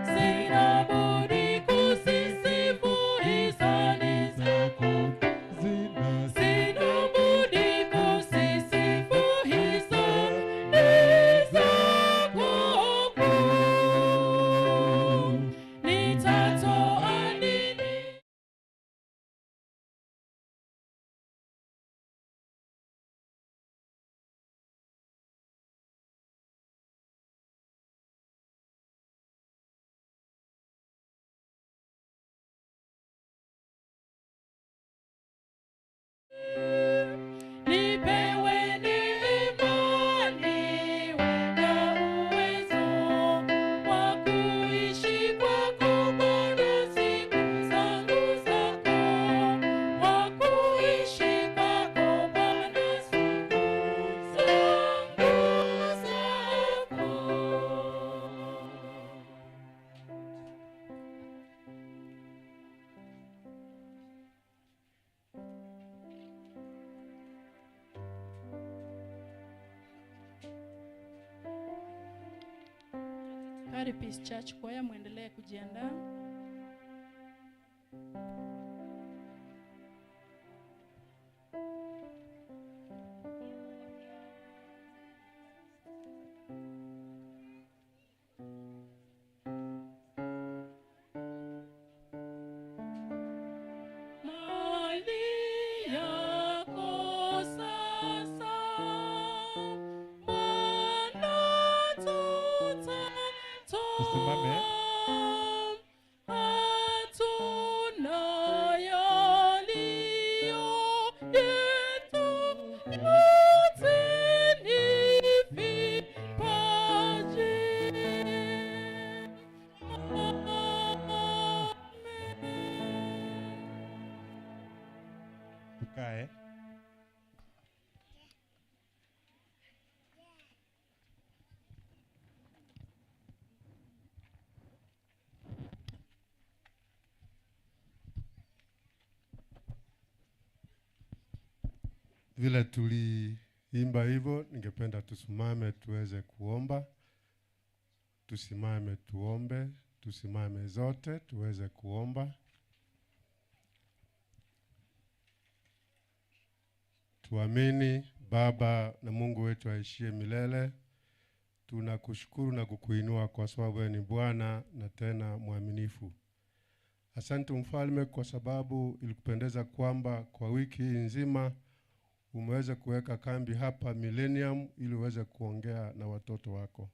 sina budi kusisifu hisani zako. Sina budi kusisifu hisani zako kuu. Nitatoa nini? Nipewe neema, niwe na uwezo wa kuishi kwako Bwana siku zangu zako, wa kuishi kwako Bwana siku zangu zako. Kari Peace Church kwaya, muendelee kujiandaa. Mali yako sasa, Bwana Tusimame. hatuna yaliyo yetu, yote ni vipaji. Amen. Tukae. Vile tuliimba hivyo, ningependa tusimame tuweze kuomba. Tusimame tuombe, tusimame zote tuweze kuomba. Tuamini Baba na Mungu wetu aishie milele. Tunakushukuru na kukuinua kwa sababu wewe ni Bwana na tena mwaminifu. Asante Mfalme kwa sababu ilikupendeza kwamba kwa wiki nzima umeweza kuweka kambi hapa Millennium ili uweze kuongea na watoto wako.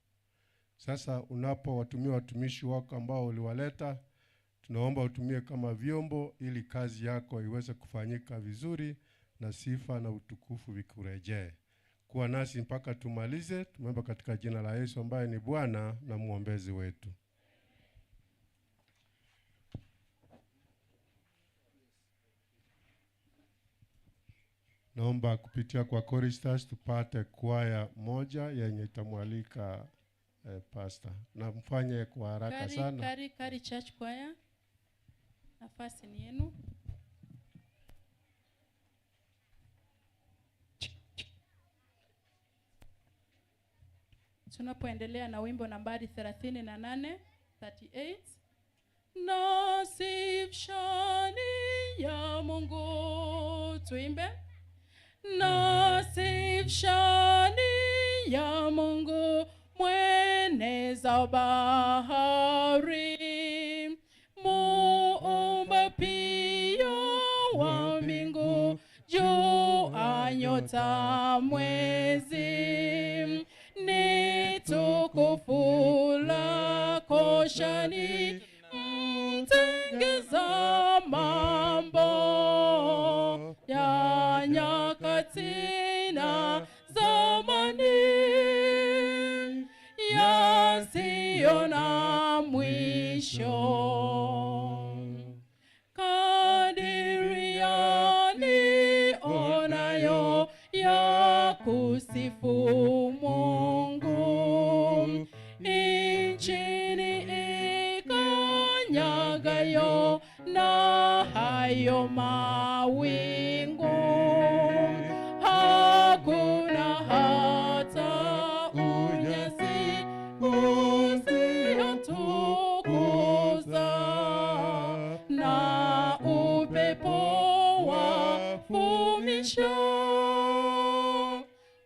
Sasa unapowatumia watumishi wako ambao uliwaleta, tunaomba utumie kama vyombo ili kazi yako iweze kufanyika vizuri na sifa na utukufu vikurejee. Kuwa nasi mpaka tumalize. Tumeomba katika jina la Yesu ambaye ni Bwana na mwombezi wetu. Naomba kupitia kwa choristers tupate kwaya moja yenye itamwalika pastor. Na mfanye kwa haraka sana. Kari Church kwaya, nafasi ni yenu. Tunapoendelea na wimbo nambari 38, 38. Nasif shani ya Mungu, tuimbe. Nasif shani ya Mungu, mweneza bahari, muumba pia wa mbingu, jua, nyota, mwezi, ni tukufu lako shani, mtengeza mambo ya nyakati na zamani, ya Kadiri yalionayo ya kusifu Mungu, nchini ikanyagayo na hayo mawingu, hakuna hata unyasi usiotukuza, na upepo wavumisha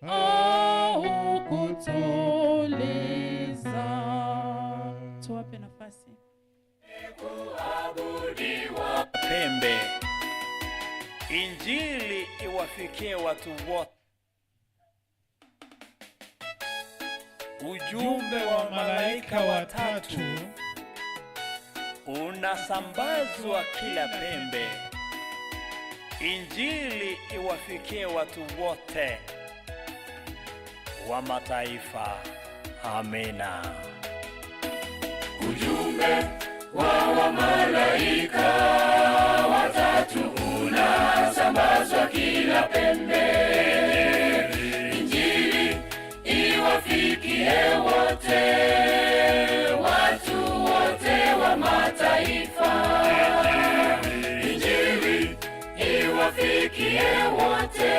au kutuliza. Tuwape nafasi. Pembe, Injili iwafikie watu wote. Ujumbe wa malaika watatu unasambazwa kila pembe. Injili iwafikie watu wote wa mataifa. Amina. Ujumbe wa malaika watatu unasambazwa kila pembe. Injili iwafikie wote, watu wote wa mataifa. Injili iwafikie wote,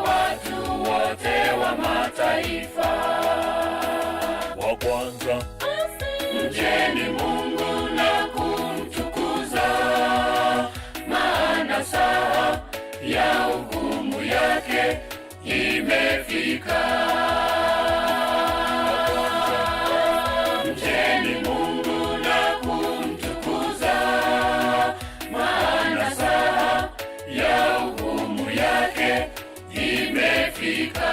watu wote wa mataifa. Wa kwanza, mcheni Mungu na kumtukuza, maana saa ya hukumu yake imefika. Mcheni Mungu na kumtukuza, maana saa ya hukumu yake imefika.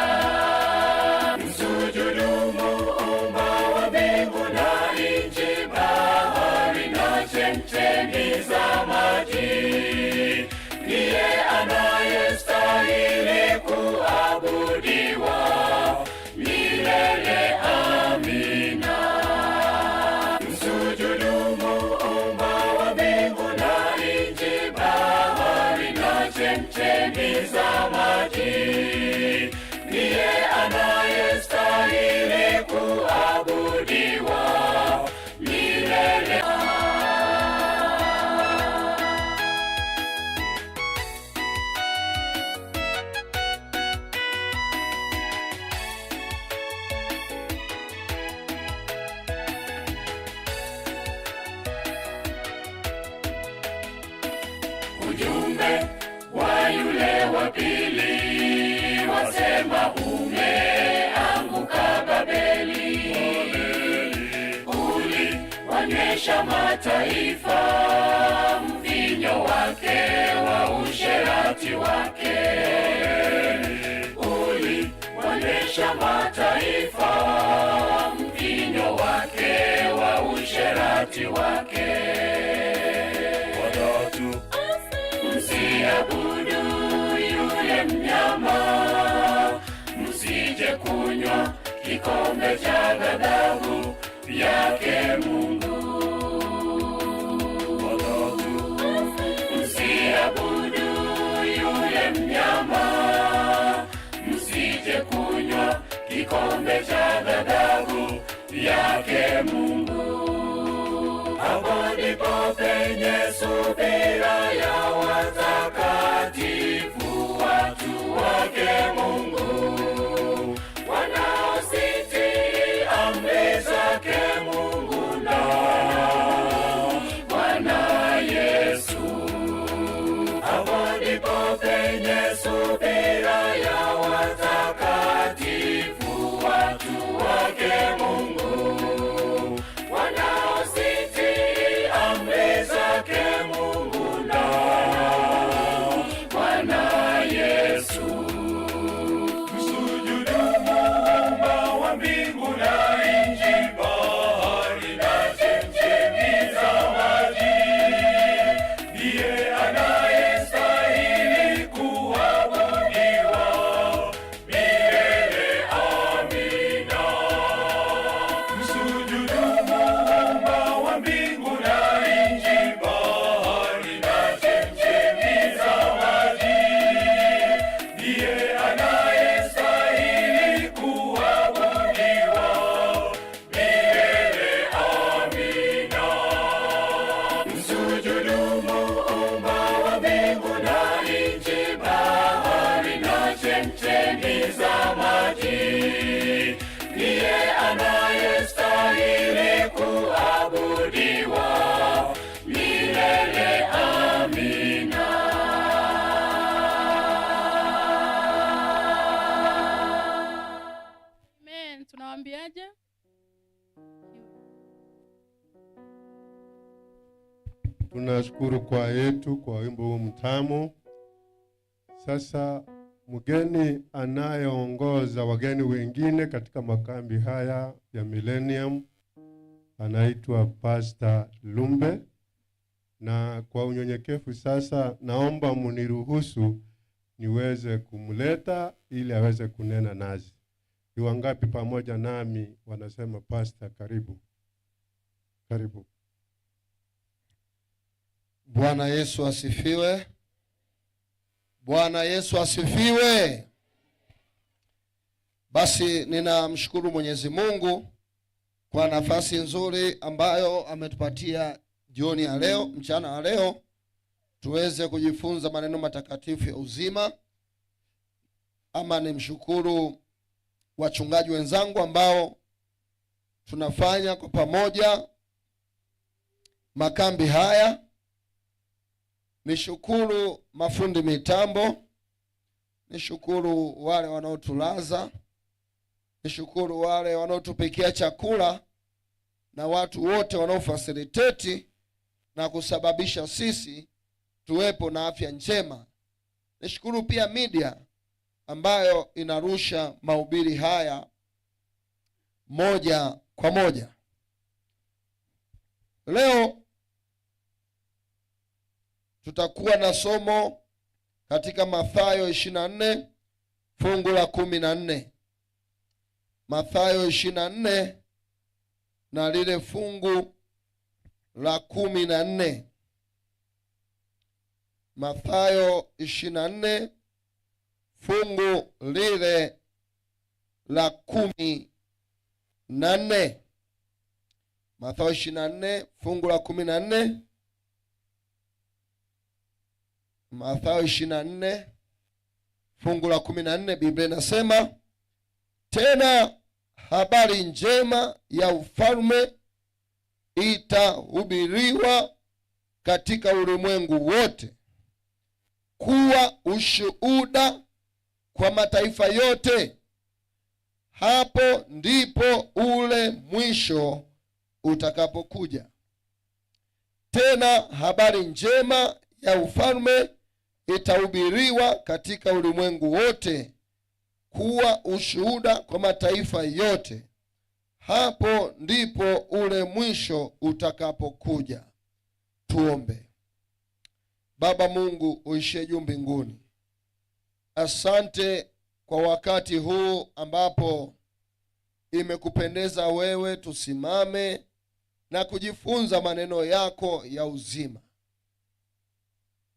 Msujudu Muumba wa mbingu na nchi, bahari na chemchemi za maji. Ndiye anayestahili kuabudiwa milele. Amina. Msujudu Muumba wa mbingu na nchi, bahari na chemchemi za maji. Ndiye anayestahili kuabudiwa milele. Ujumbe wa yule wa pili wasema umeanguka Babeli. Uliwanywesha mataifa mvinyo wake wa usherati wake. Uliwanywesha mataifa mvinyo wake wa usherati wake. watatu, Msiabudu yule mnyama, msije kunywa kikombe cha ghadhabu yake Mungu. watatu, Msiabudu yule mnyama, msije kunywa kikombe cha ghadhabu yake Mungu. Hapo ndipo penye subira ya watakatifu, watu wake Mungu, wanaositii amri zake Mungu na Bwana Yesu. Hapo ndipo penye subira ya watakatifu, watu wake Mungu, wanaositii amri zake Mungu na Bwana Yesu. Msujudu Muumba wa mbingu na nchi, bahari na chemchemi za maji. Ndiye anayestahili kuabudiwa za maji, ndiye anayestahili kuabudiwa milele. Amina. Amen. Tunawaambiaje? Tunashukuru kwa yetu kwa wimbo huu mtamu. Sasa mgeni anayeongoza wageni wengine katika makambi haya ya Millennium anaitwa Pastor Lumbe, na kwa unyenyekevu sasa naomba muniruhusu niweze kumleta ili aweze kunena nasi. Ni wangapi pamoja nami wanasema Pastor karibu? Karibu. Bwana Yesu asifiwe. Bwana Yesu asifiwe. Basi ninamshukuru Mwenyezi Mungu kwa nafasi nzuri ambayo ametupatia jioni ya leo, mchana wa leo, tuweze kujifunza maneno matakatifu ya uzima. Ama nimshukuru wachungaji wenzangu ambao tunafanya kwa pamoja makambi haya. Nishukuru mafundi mitambo, nishukuru wale wanaotulaza, nishukuru wale wanaotupikia chakula na watu wote wanaofacilitate na kusababisha sisi tuwepo na afya njema. Nishukuru pia media ambayo inarusha mahubiri haya moja kwa moja. Leo tutakuwa na somo katika Mathayo 24 fungu la 14. Mathayo 24 na lile fungu la 14. Mathayo 24 fungu lile la 14. Mathayo 24 fungu la 14. Mathayo 24 fungu la 14, Biblia inasema, tena habari njema ya ufalme itahubiriwa katika ulimwengu wote kuwa ushuhuda kwa mataifa yote, hapo ndipo ule mwisho utakapokuja. Tena habari njema ya ufalme itahubiriwa katika ulimwengu wote kuwa ushuhuda kwa mataifa yote, hapo ndipo ule mwisho utakapokuja. Tuombe. Baba Mungu uishie juu mbinguni, asante kwa wakati huu ambapo imekupendeza wewe tusimame na kujifunza maneno yako ya uzima.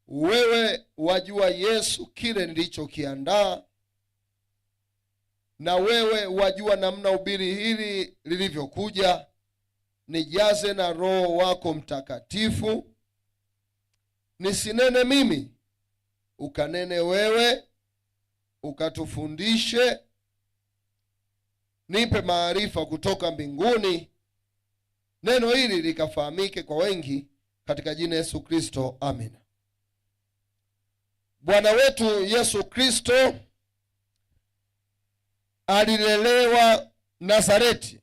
Wewe wajua Yesu kile nilichokiandaa, na wewe wajua namna ubiri hili lilivyokuja. Nijaze na Roho wako Mtakatifu, nisinene mimi, ukanene wewe, ukatufundishe. Nipe maarifa kutoka mbinguni, neno hili likafahamike kwa wengi, katika jina Yesu Kristo, amen. Bwana wetu Yesu Kristo alilelewa Nazareti.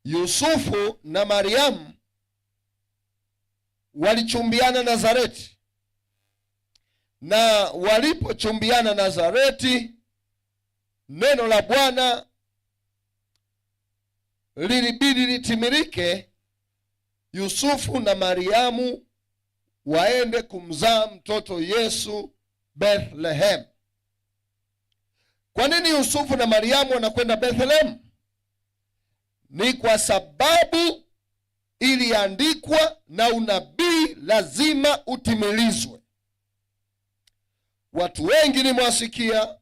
Yusufu na Mariamu walichumbiana Nazareti, na walipochumbiana Nazareti, neno la Bwana lilibidi litimilike, Yusufu na Mariamu waende kumzaa mtoto Yesu Bethlehem. Kwa nini Yusufu na Mariamu wanakwenda Bethlehem? Ni kwa sababu iliandikwa na unabii lazima utimilizwe. Watu wengi nimewasikia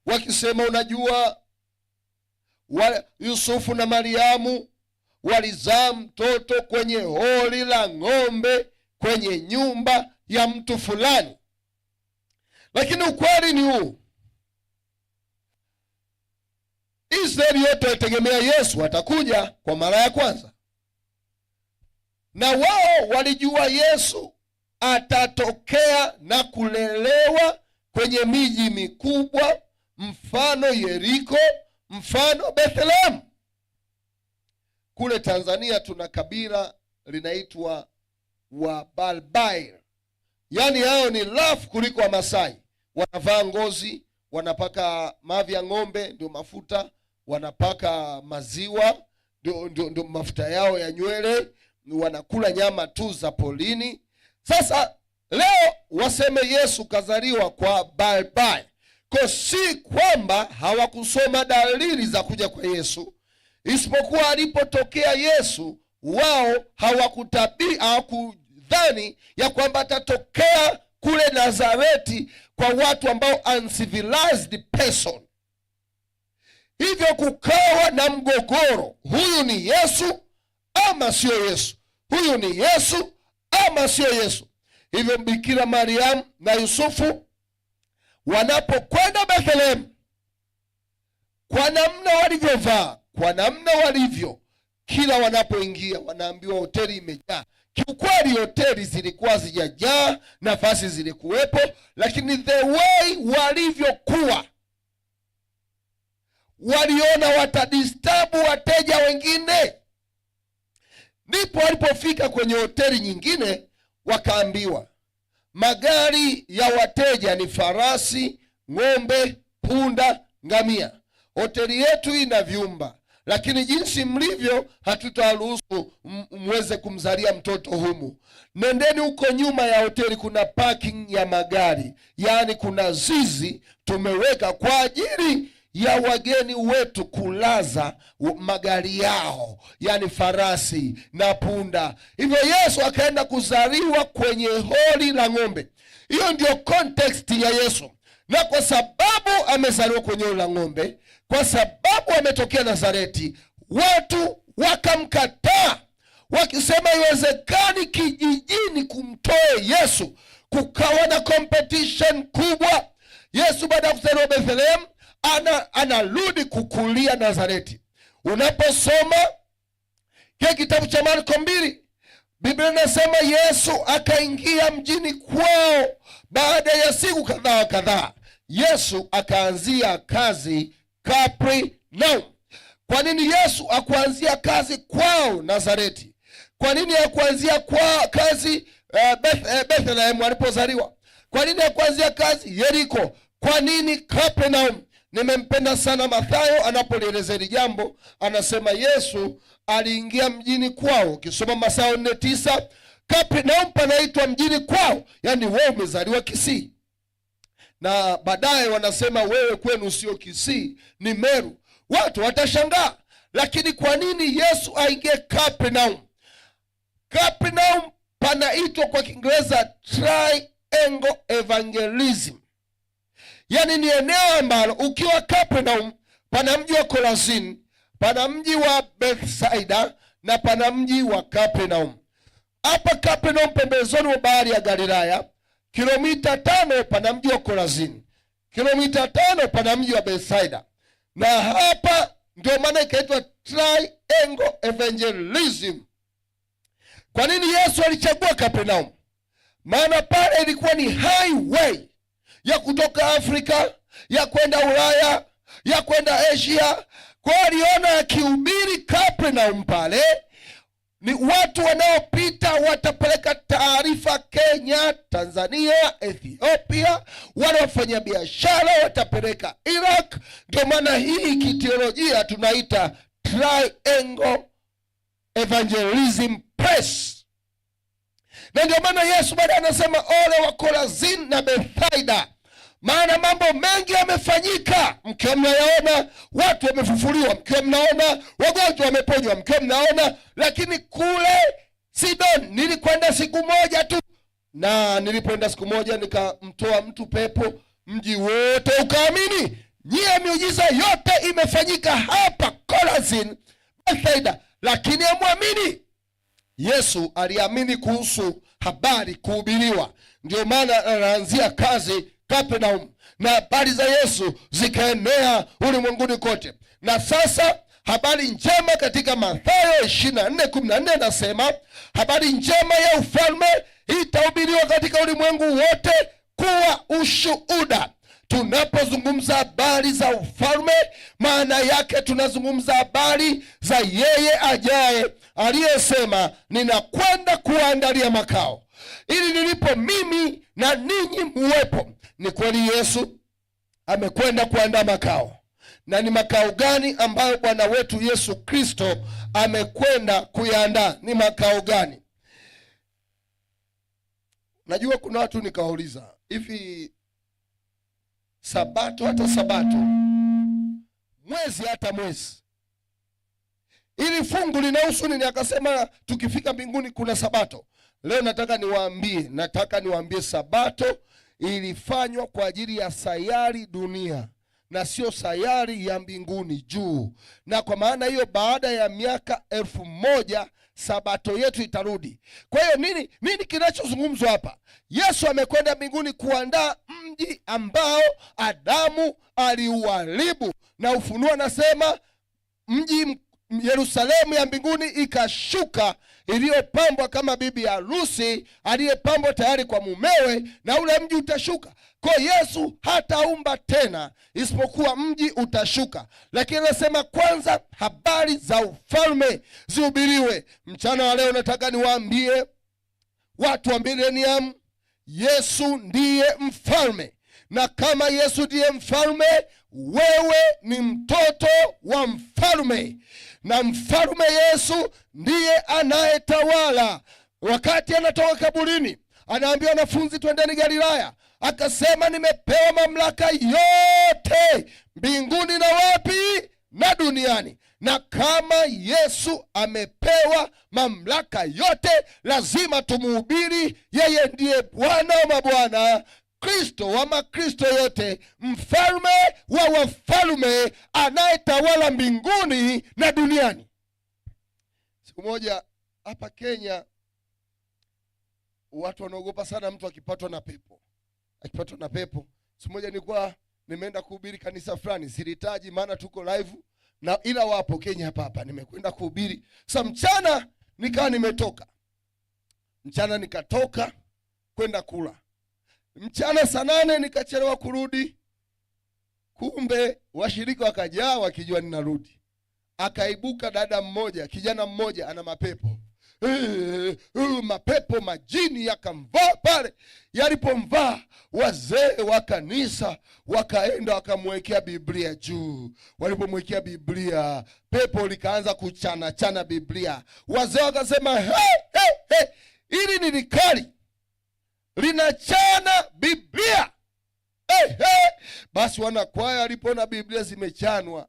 wakisema, unajua Yusufu na Mariamu walizaa mtoto kwenye holi la ng'ombe kwenye nyumba ya mtu fulani. Lakini ukweli ni huu, Israeli yote walitegemea Yesu atakuja kwa mara ya kwanza, na wao walijua Yesu atatokea na kulelewa kwenye miji mikubwa, mfano Yeriko, mfano Bethlehem. Kule Tanzania tuna kabila linaitwa Wabalbair, yaani hao ni rafu kuliko Wamasai. Wanavaa ngozi, wanapaka mavi ya ng'ombe ndio mafuta, wanapaka maziwa ndio mafuta yao ya nywele, wanakula nyama tu za polini. Sasa leo waseme Yesu kazaliwa kwa Balbai, kwa si kwamba hawakusoma dalili za kuja kwa Yesu, isipokuwa alipotokea Yesu wao hawakudhani ya kwamba atatokea kule Nazareti kwa watu ambao uncivilized person. Hivyo kukawa na mgogoro, huyu ni Yesu ama sio Yesu, huyu ni Yesu ama sio Yesu. Hivyo Bikira Mariam na Yusufu wanapokwenda Bethlehem, kwa namna walivyovaa, kwa namna walivyo, kila wanapoingia wanaambiwa hoteli imejaa. Kiukweli hoteli zilikuwa zijajaa, nafasi zilikuwepo, lakini the way walivyokuwa, waliona watadistabu wateja wengine. Ndipo walipofika kwenye hoteli nyingine, wakaambiwa magari ya wateja ni farasi, ng'ombe, punda, ngamia. Hoteli yetu ina vyumba, lakini jinsi mlivyo hatutaruhusu mweze kumzalia mtoto humu. Nendeni huko nyuma ya hoteli, kuna parking ya magari, yaani kuna zizi tumeweka kwa ajili ya wageni wetu kulaza magari yao, yani farasi na punda. Hivyo Yesu akaenda kuzaliwa kwenye holi la ng'ombe. Hiyo ndio context ya Yesu. Na kwa sababu amezaliwa kwenye holi la ng'ombe, kwa sababu ametokea Nazareti, watu wakamkataa wakisema iwezekani kijijini kumtoe Yesu. Kukawa na competition kubwa. Yesu baada ya kuzaliwa Bethlehem anarudi kukulia Nazareti. Unaposoma kile kitabu cha Marko 2, Biblia inasema Yesu akaingia mjini kwao baada ya siku kadhaa kadhaa. Yesu akaanzia kazi Kapernaum. Kwa nini Yesu akuanzia kazi kwao Nazareti? Kwa nini hakuanzia kazi Bethlehem alipozaliwa? Kwa nini hakuanzia kazi Yeriko? Kwa nini Kapernaum? Nimempenda sana Mathayo anapolielezea hili jambo, anasema Yesu aliingia mjini kwao. Ukisoma Mathayo 4:9, Kapernaum panaitwa mjini kwao, yaani wewe umezaliwa Kisii. Na baadaye wanasema wewe kwenu sio Kisii, ni Meru. Watu watashangaa, lakini kwa nini Yesu aingie Kapernaum? Kapernaum panaitwa kwa Kiingereza triangle evangelism. Yaani ni eneo ambalo ukiwa Kapernaum pana mji wa Korazini, pana mji wa Bethsaida na pana mji wa Kapernaum. Hapa Kapernaum pembezoni mwa bahari ya Galilaya, kilomita 5 pana mji wa Korazini, kilomita 5 pana mji wa Bethsaida. Na hapa ndio maana ikaitwa triangle evangelism. Kwa nini Yesu alichagua Kapernaum? Maana pale ilikuwa ni highway ya kutoka Afrika, ya kwenda Ulaya, ya kwenda Asia. Kwa aliona akihubiri Kapernaum pale, ni watu wanaopita watapeleka taarifa Kenya, Tanzania, Ethiopia, wale wafanya biashara watapeleka Iraq. Ndio maana hii kiteolojia tunaita triangle evangelism press. Na ndio maana Yesu baada anasema ole wa Korazini na Bethsaida, maana mambo mengi yamefanyika, mkiwa mnayaona watu wamefufuliwa, mkiwa mnaona wagonjwa wameponywa, mkiwa mnaona. Lakini kule Sidon nilikwenda siku moja tu, na nilipoenda siku moja nikamtoa mtu pepo, mji wote ukaamini. Nyie miujiza yote imefanyika hapa Korazini, Bethsaida, lakini hamwamini. Yesu aliamini kuhusu habari kuhubiriwa, ndio maana anaanzia kazi Kapernaum, na habari za Yesu zikaenea ulimwenguni kote. Na sasa habari njema katika Mathayo 24:14 nasema, habari njema ya ufalme itahubiriwa katika ulimwengu wote kuwa ushuhuda. Tunapozungumza habari za ufalme, maana yake tunazungumza habari za yeye ajaye aliyesema, ninakwenda kuandalia makao ili nilipo mimi na ninyi muwepo. Ni kweli Yesu amekwenda kuandaa makao. Na ni makao gani ambayo Bwana wetu Yesu Kristo amekwenda kuyaandaa? Ni makao gani? Najua kuna watu nikawauliza, hivi Sabato hata Sabato, mwezi hata mwezi, ili fungu linahusu nini? Akasema tukifika mbinguni kuna Sabato. Leo nataka niwaambie Sabato ilifanywa kwa ajili ya sayari dunia na sio sayari ya mbinguni juu. Na kwa maana hiyo, baada ya miaka 1000 Sabato yetu itarudi. Kwa hiyo nini kinachozungumzwa hapa? Yesu amekwenda mbinguni kuandaa mji ambao Adamu aliuharibu, na Ufunuo anasema mji Yerusalemu ya mbinguni ikashuka, iliyopambwa kama bibi harusi aliyepambwa tayari kwa mumewe, na ule mji utashuka. Kwa Yesu hataumba tena, isipokuwa mji utashuka. Lakini anasema kwanza habari za ufalme zihubiriwe. Mchana wa leo nataka niwaambie watu wa Millennium, Yesu ndiye mfalme. Na kama Yesu ndiye mfalme, wewe ni mtoto wa mfalme. Na mfalme Yesu ndiye anayetawala. Wakati anatoka kaburini, anaambia wanafunzi twendeni Galilaya, akasema nimepewa mamlaka yote mbinguni na wapi? Na duniani. Na kama Yesu amepewa mamlaka yote, lazima tumuhubiri yeye ndiye Bwana wa mabwana, Kristo wa makristo yote, mfalme wa wafalme, anayetawala mbinguni na duniani. Siku moja hapa Kenya watu wanaogopa sana mtu akipatwa na pepo. Siku moja nilikuwa nimeenda kuhubiri kanisa fulani, silitaji maana tuko live, na ila wapo Kenya hapa. Nimekwenda kuhubiri. Sasa mchana nikatoka kwenda kula. Mchana saa 8 nikachelewa kurudi. Kumbe washirika wakajaa wakijua ninarudi. Akaibuka kijana mmoja ana mapepo. Mapepo majini yakamvaa pale. Yalipomvaa, wazee wa kanisa wakaenda wakamwekea Biblia juu. Walipomwekea Biblia, pepo likaanza kuchana Biblia. Wazee wakasema hili ni likali, linachana Biblia. Basi wanakwaya walipoona Biblia zimechanwa,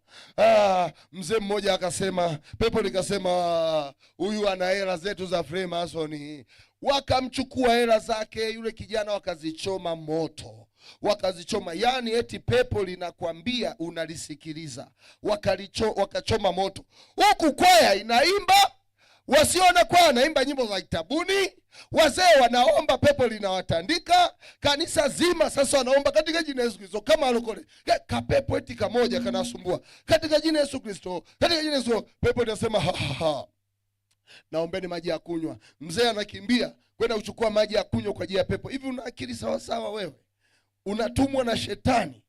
mzee mmoja akasema, pepo likasema, huyu ana hela zetu za Freemason. Wakamchukua hela zake yule kijana, wakazichoma moto. Yani eti pepo linakwambia unalisikiliza. Wakachoma moto. Huku kwaya inaimba, wasiona kwaya wanaimba nyimbo za kitabuni, wazee wanaomba, pepo linawatandika. Kanisa zima sasa wanaomba katika jina la Yesu Kristo kama alokole. Kapepo eti kamoja kanasumbua, katika jina la Yesu Kristo, katika jina la Yesu. Pepo linasema naombeni maji ya kunywa. Mzee anakimbia kwenda kuchukua maji ya kunywa kwa ajili ya pepo. Hivi una akili sawa sawa wewe? Unatumwa na shetani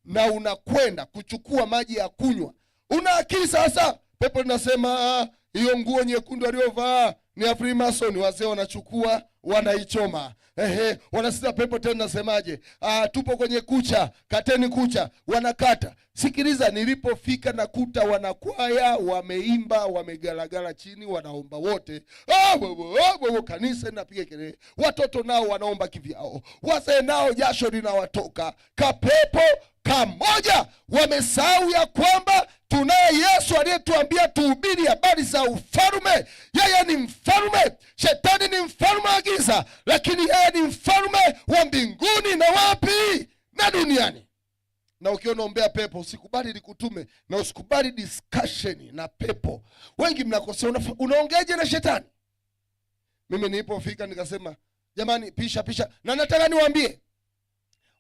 na unakwenda kuchukua maji ya kunywa. Una akili sawa sawa? Pepo linasema hiyo nguo nyekundu aliyovaa ni ya Freemason. Wazee wanachukua wanaichoma. Wanasita pepo tena nasemaje? Tupo kwenye kucha, kateni kucha. Wanakata. Sikiliza, nilipofika nakuta wanakwaya wameimba, wamegalagala chini, wanaomba wote. Kanisa linapiga kelele. Watoto nao wanaomba kivyao. Wazee nao jasho linawatoka. Kapepo kamoja. Wamesahau ya kwamba tunaye Yesu aliyetuambia tuhubiri habari za ufalme. Yeye ni mfalme. Shetani ni mfalme wa giza, lakini yeye ni mfalme wa mbinguni na wapi? Na duniani. Na ukiona ombea pepo, usikubali likutume, na usikubali discussion na pepo. Wengi mnakosea, unaongeaje na shetani? Mimi nilipofika nikasema, jamani, pisha. Na nataka niwaambie,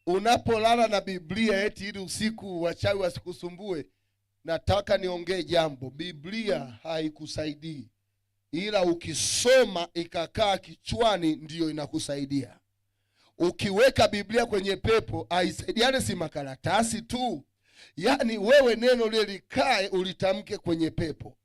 unapolala na Biblia eti ili usiku wachawi wasikusumbue, nataka niongee jambo. Biblia haikusaidii, ila ukisoma ikakaa kichwani ndiyo inakusaidia. Ukiweka Biblia kwenye pepo haisaidiane, si makaratasi tu. Yaani wewe neno lile likae ulitamke kwenye pepo.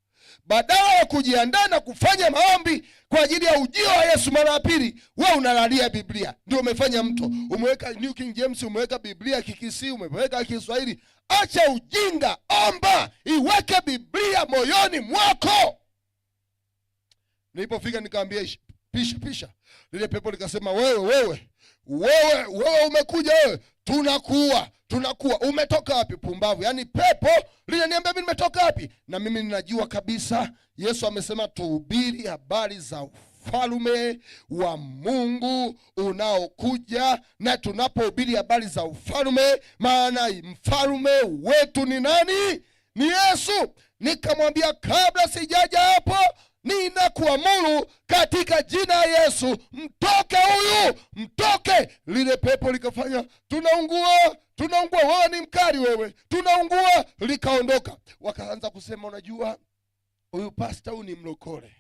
Badala ya kujiandaa na kufanya maombi kwa ajili ya ujio wa Yesu mara ya pili, wewe unalalia Biblia. Ndio umefanya mto. Umeweka New King James, umeweka Biblia Kikisii, umeweka Kiswahili. Acha ujinga, omba, iweke Biblia moyoni mwako. Nilipofika nikamwambia pisha. Lile pepo likasema wewe umekuja wewe. Tunakuwa. Umetoka wapi pumbavu? Yaani pepo linaniambia mimi nimetoka wapi? Na mimi ninajua kabisa Yesu amesema tuhubiri habari za ufalme wa Mungu unaokuja, na tunapohubiri habari za ufalme, maana mfalme wetu ni nani? Ni Yesu. Nikamwambia kabla sijaja hapo, ninakuamuru katika jina la Yesu, mtoke huyu, mtoke. Lile pepo likafanya tunaungua, wewe ni mkali wewe, tunaungua, likaondoka. Wakaanza kusema unajua huyu pastor huyu ni mlokole.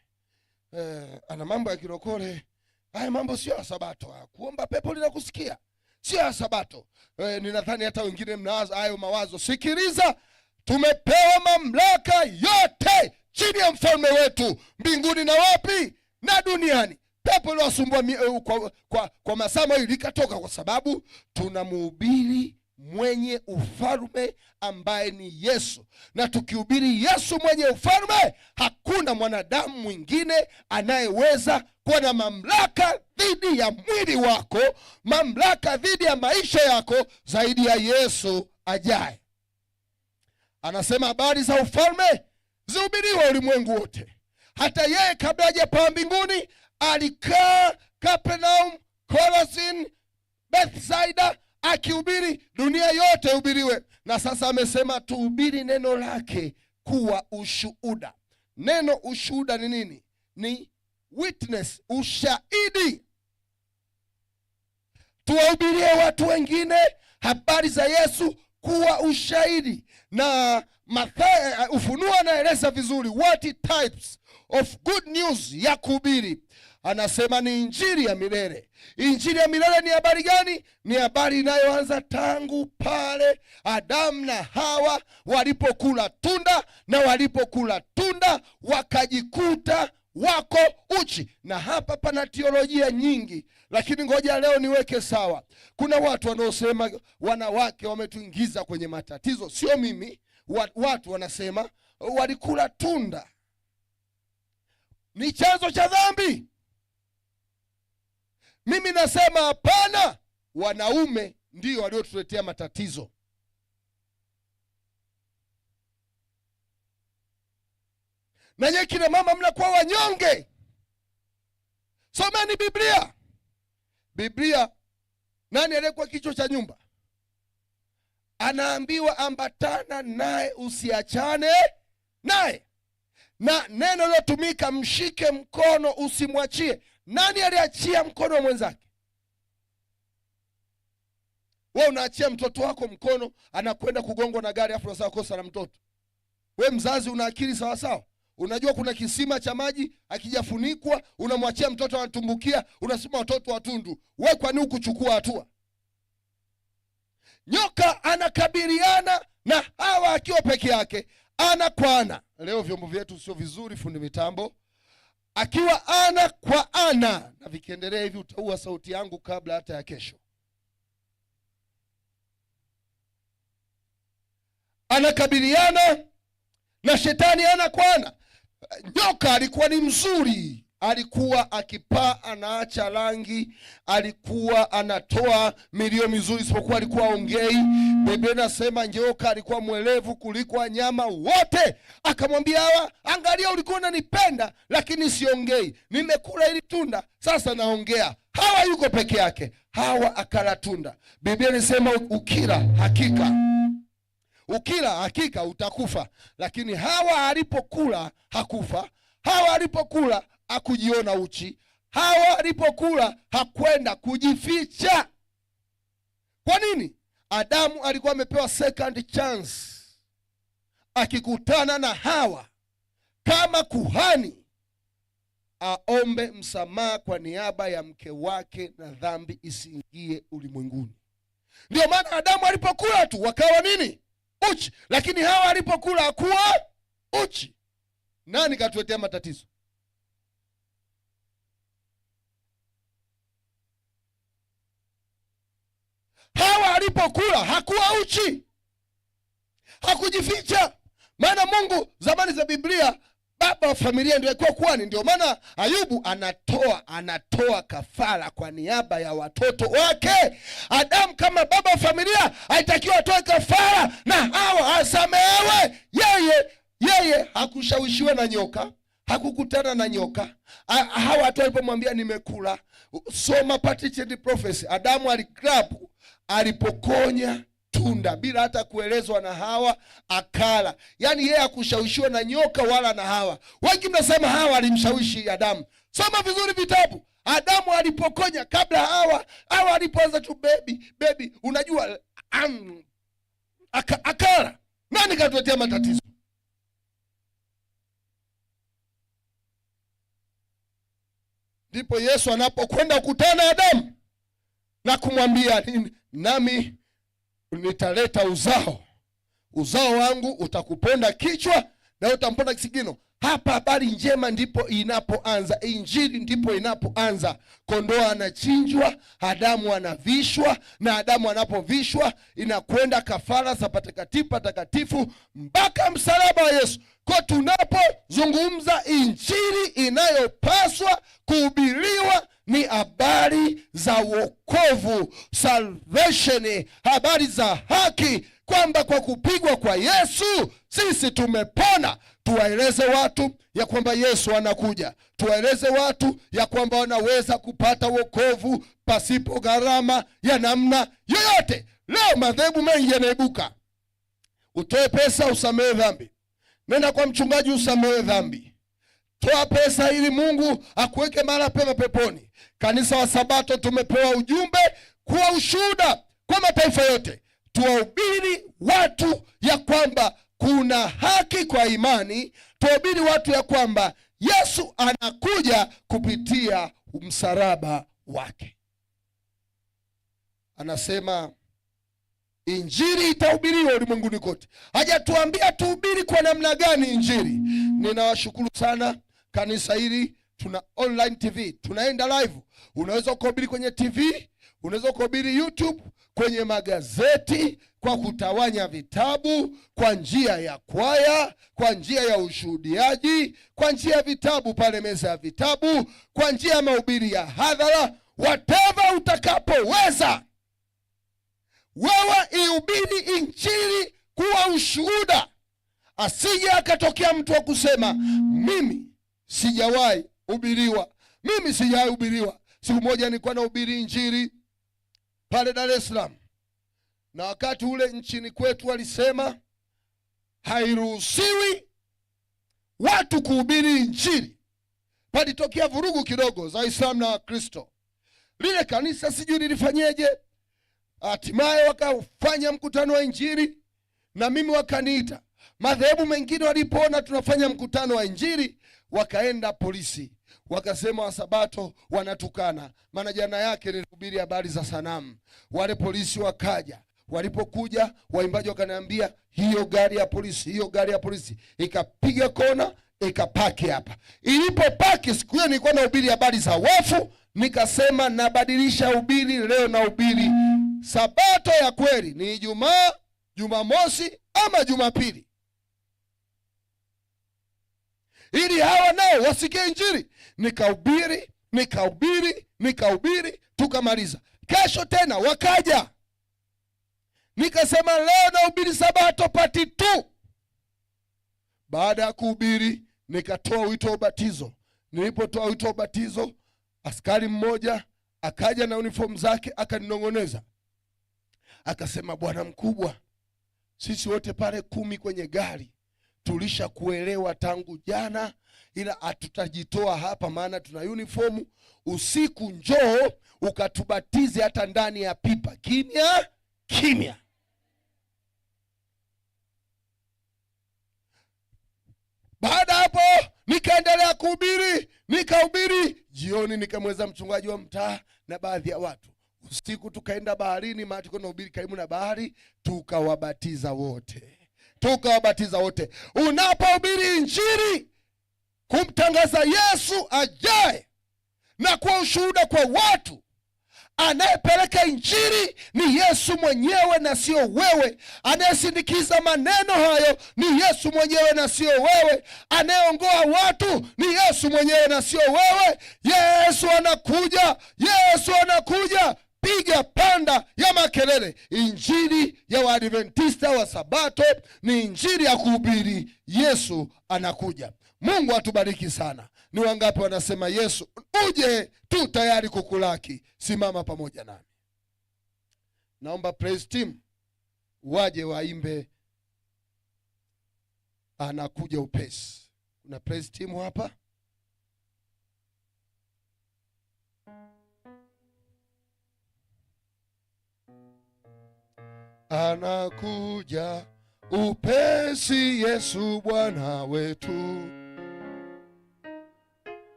Ana mambo ya kirokole. Haya mambo sio ya Sabato. Kuomba pepo linakusikia sio ya Sabato. Ninadhani hata wengine mnawaza hayo mawazo. Sikiliza, tumepewa mamlaka yote chini ya mfalme wetu mbinguni na wapi? Na duniani. Pepo liwasumbua kwa masaa mawili likatoka, kwa sababu tunamhubiri mwenye ufalme ambaye ni Yesu. Na tukihubiri Yesu mwenye ufalme, hakuna mwanadamu mwingine anayeweza kuwa na mamlaka dhidi ya mwili wako, mamlaka dhidi ya maisha yako zaidi ya Yesu ajaye. Anasema habari za ufalme zihubiriwe ulimwengu wote. Hata yeye kabla hajapaa mbinguni alikaa Kapernaum, Chorazin, Bethsaida akihubiri dunia yote hubiriwe. Na sasa amesema tuhubiri neno lake kuwa ushuhuda. Neno ushuhuda ni nini? Ni witness, ushahidi. Tuwahubirie watu wengine habari za Yesu kuwa ushahidi. Na Ufunuo anaeleza vizuri what types of good news ya kuhubiri. Anasema ni injili ya milele. Injili ya milele ni habari gani? Ni habari inayoanza tangu pale Adamu na Hawa walipokula tunda, na walipokula tunda wakajikuta wako uchi. Na hapa pana teolojia nyingi, lakini ngoja leo niweke sawa. Kuna watu wanaosema wanawake wametuingiza kwenye matatizo. Sio mimi. Watu wanasema walikula tunda ni chanzo cha dhambi. Mimi nasema hapana, wanaume ndio waliotuletea matatizo. Na nyinyi kina mama mnakuwa wanyonge. Someni Biblia. Biblia, nani aliyekuwa kichwa cha nyumba? Anaambiwa ambatana naye, usiachane naye. Na neno lilotumika mshike mkono, usimwachie. Nani aliachia mkono wa mwenzake? Wewe unaachia mtoto wako mkono, anakwenda kugongwa na gari afu unasema kosa la mtoto. Wewe mzazi una akili sawa sawa? Unajua kuna kisima cha maji akijafunikwa unamwachia mtoto anatumbukia, unasema watoto watundu. Wewe kwa nini kuchukua hatua? Nyoka anakabiliana na Hawa akiwa peke yake, ana kwa ana. Leo vyombo vyetu sio vizuri, fundi mitambo. Akiwa ana kwa ana, na vikiendelea hivi utaua sauti yangu kabla hata ya kesho. Anakabiliana na shetani ana kwa ana. Nyoka alikuwa ni mzuri. Alikuwa akipaa anaacha rangi, alikuwa anatoa milio mizuri, isipokuwa alikuwa ongei. Biblia inasema nyoka alikuwa mwelevu kuliko wanyama wote. Akamwambia Hawa, angalia ulikuwa unanipenda lakini siongei. Nimekula hili tunda, sasa naongea. Hawa yuko peke yake. Hawa akala tunda. Biblia inasema ukila hakika utakufa. Lakini Hawa alipokula hakufa. Hawa alipokula hakujiona uchi. Hawa alipokula hakwenda kujificha. Kwa nini? Adamu alikuwa amepewa second chance. akikutana na Hawa kama kuhani, aombe msamaha kwa niaba ya mke wake na dhambi isiingie ulimwenguni. Ndio maana Adamu alipokula tu wakawa nini? Uchi. Lakini Hawa alipokula hakuwa uchi. Nani katuletea matatizo? Hawa alipokula hakuwa uchi, hakujificha. Maana Mungu zamani za Biblia, baba wa familia ndio alikuwa kuhani. Ndio maana Ayubu anatoa kafara kwa niaba ya watoto wake. Adamu kama baba wa familia alitakiwa atoe kafara na Hawa asamehewe. Yeye hakushawishiwa na nyoka, hakukutana na nyoka. Hawa tu alipomwambia nimekula, soma Patriarch Prophecy, Adamu aligrabu, alipokonya tunda bila hata kuelezwa na Hawa, akala. Yaani yeye hakushawishiwa na nyoka wala na Hawa. Wengi mnasema Hawa alimshawishi Adamu. Soma vizuri vitabu. Adamu alipokonya kabla Hawa alipoanza tu baby, unajua akala. Nani katuletea matatizo? Ndipo Yesu anapokwenda kukutana Adamu na kumwambia, nami nitaleta uzao wangu utakuponda kichwa na utamponda kisigino. Hapa habari njema ndipo inapoanza, injili ndipo inapoanza. Kondoo anachinjwa, Adamu anavishwa, na Adamu anapovishwa inakwenda kafara za patakatifu mpaka msalaba wa Yesu. Kwa tunapozungumza injili inayopaswa kuhubiriwa ni habari za wokovu, salvation, habari za haki, kwamba kwa kupigwa kwa Yesu sisi tumepona. Tuwaeleze watu ya kwamba Yesu anakuja. Tuwaeleze watu ya kwamba wanaweza kupata wokovu pasipo gharama ya namna yoyote. Leo madhehebu mengi yanaibuka. Utoe pesa usamehe dhambi. Nenda kwa mchungaji usamehe dhambi. Toa pesa ili Mungu akuweke mara pema peponi. Kanisa wa Sabato tumepewa ujumbe kuwa ushuhuda kwa mataifa yote. Tuwahubiri watu ya kwamba kuna haki kwa imani. Tuwahubiri watu ya kwamba Yesu anakuja kupitia msalaba wake. Anasema injili itahubiriwa ulimwenguni kote. Hajatuambia tuhubiri kwa namna gani injili. Ninawashukuru sana kanisa hili. Tuna online TV, tunaenda live. Unaweza kuhubiri kwenye TV, unaweza kuhubiri YouTube, kwenye magazeti, kwa kutawanya vitabu, kwa njia ya kwaya, kwa njia ya ushuhudiaji, kwa njia ya vitabu pale meza ya vitabu, kwa njia ya mahubiri ya hadhara, whatever utakapoweza. Wewe ihubiri injili kuwa ushuhuda. Asije akatokea mtu wa kusema mimi sijawahi hubiriwa, mimi sijawahi hubiriwa. Siku moja nilikuwa nahubiri injili pale Dar es Salaam, na wakati ule nchini kwetu walisema hairuhusiwi watu kuhubiri injili. Palitokea vurugu kidogo za Waislamu na Wakristo. Lile kanisa sijui lilifanyeje, hatimaye wakafanya mkutano wa injili na mimi wakaniita. Madhehebu mengine walipoona tunafanya mkutano wa injili, wakaenda polisi, wakasema Wasabato wanatukana, maana jana yake nilihubiri habari za sanamu. Wale polisi wakaja. Walipokuja waimbaji wakaniambia hiyo gari ya polisi ikapiga kona ikapaki hapa. Ilipopaki, siku hiyo nilikuwa nahubiri habari za wafu, nikasema nabadilisha ubiri, leo nahubiri Sabato ya kweli ni Ijumaa, Jumamosi ama Jumapili, ili hawa nao wasikie injili. Nikahubiri tukamaliza. Kesho tena wakaja, nikasema leo nahubiri Sabato pati 2. Baada ya kuhubiri nikatoa wito wa ubatizo. Nilipotoa wito wa ubatizo, askari mmoja akaja na uniform zake akaninong'oneza, akasema, bwana mkubwa, sisi wote pale 10 kwenye gari tulisha kuelewa tangu jana, ila hatutajitoa hapa maana tuna uniform. Usiku njoo ukatubatize hata ndani ya pipa, kimya. Baada hapo nikaendelea kuhubiri, nikahubiri. Jioni nikamweza mchungaji wa mtaa na baadhi ya watu. Usiku tukaenda baharini, maana tulikuwa tunahubiri karibu na bahari, tukawabatiza wote. Unapohubiri injili kumtangaza Yesu ajaye na kwa ushuhuda kwa watu, anayepeleka injili ni Yesu mwenyewe na sio wewe. Anayesindikiza maneno hayo ni Yesu mwenyewe na sio wewe. Anayeongoa watu ni Yesu mwenyewe na sio wewe. Yesu anakuja, Yesu anakuja. Piga panda ya makelele. Injili ya Waadventista wa Sabato ni injili ya kuhubiri Yesu anakuja. Mungu atubariki sana. Ni wangapi wanasema Yesu uje tu tayari kukulaki? Simama pamoja nami. Naomba praise team waje waimbe anakuja upesi. Kuna praise team hapa? Anakuja upesi Yesu Bwana wetu.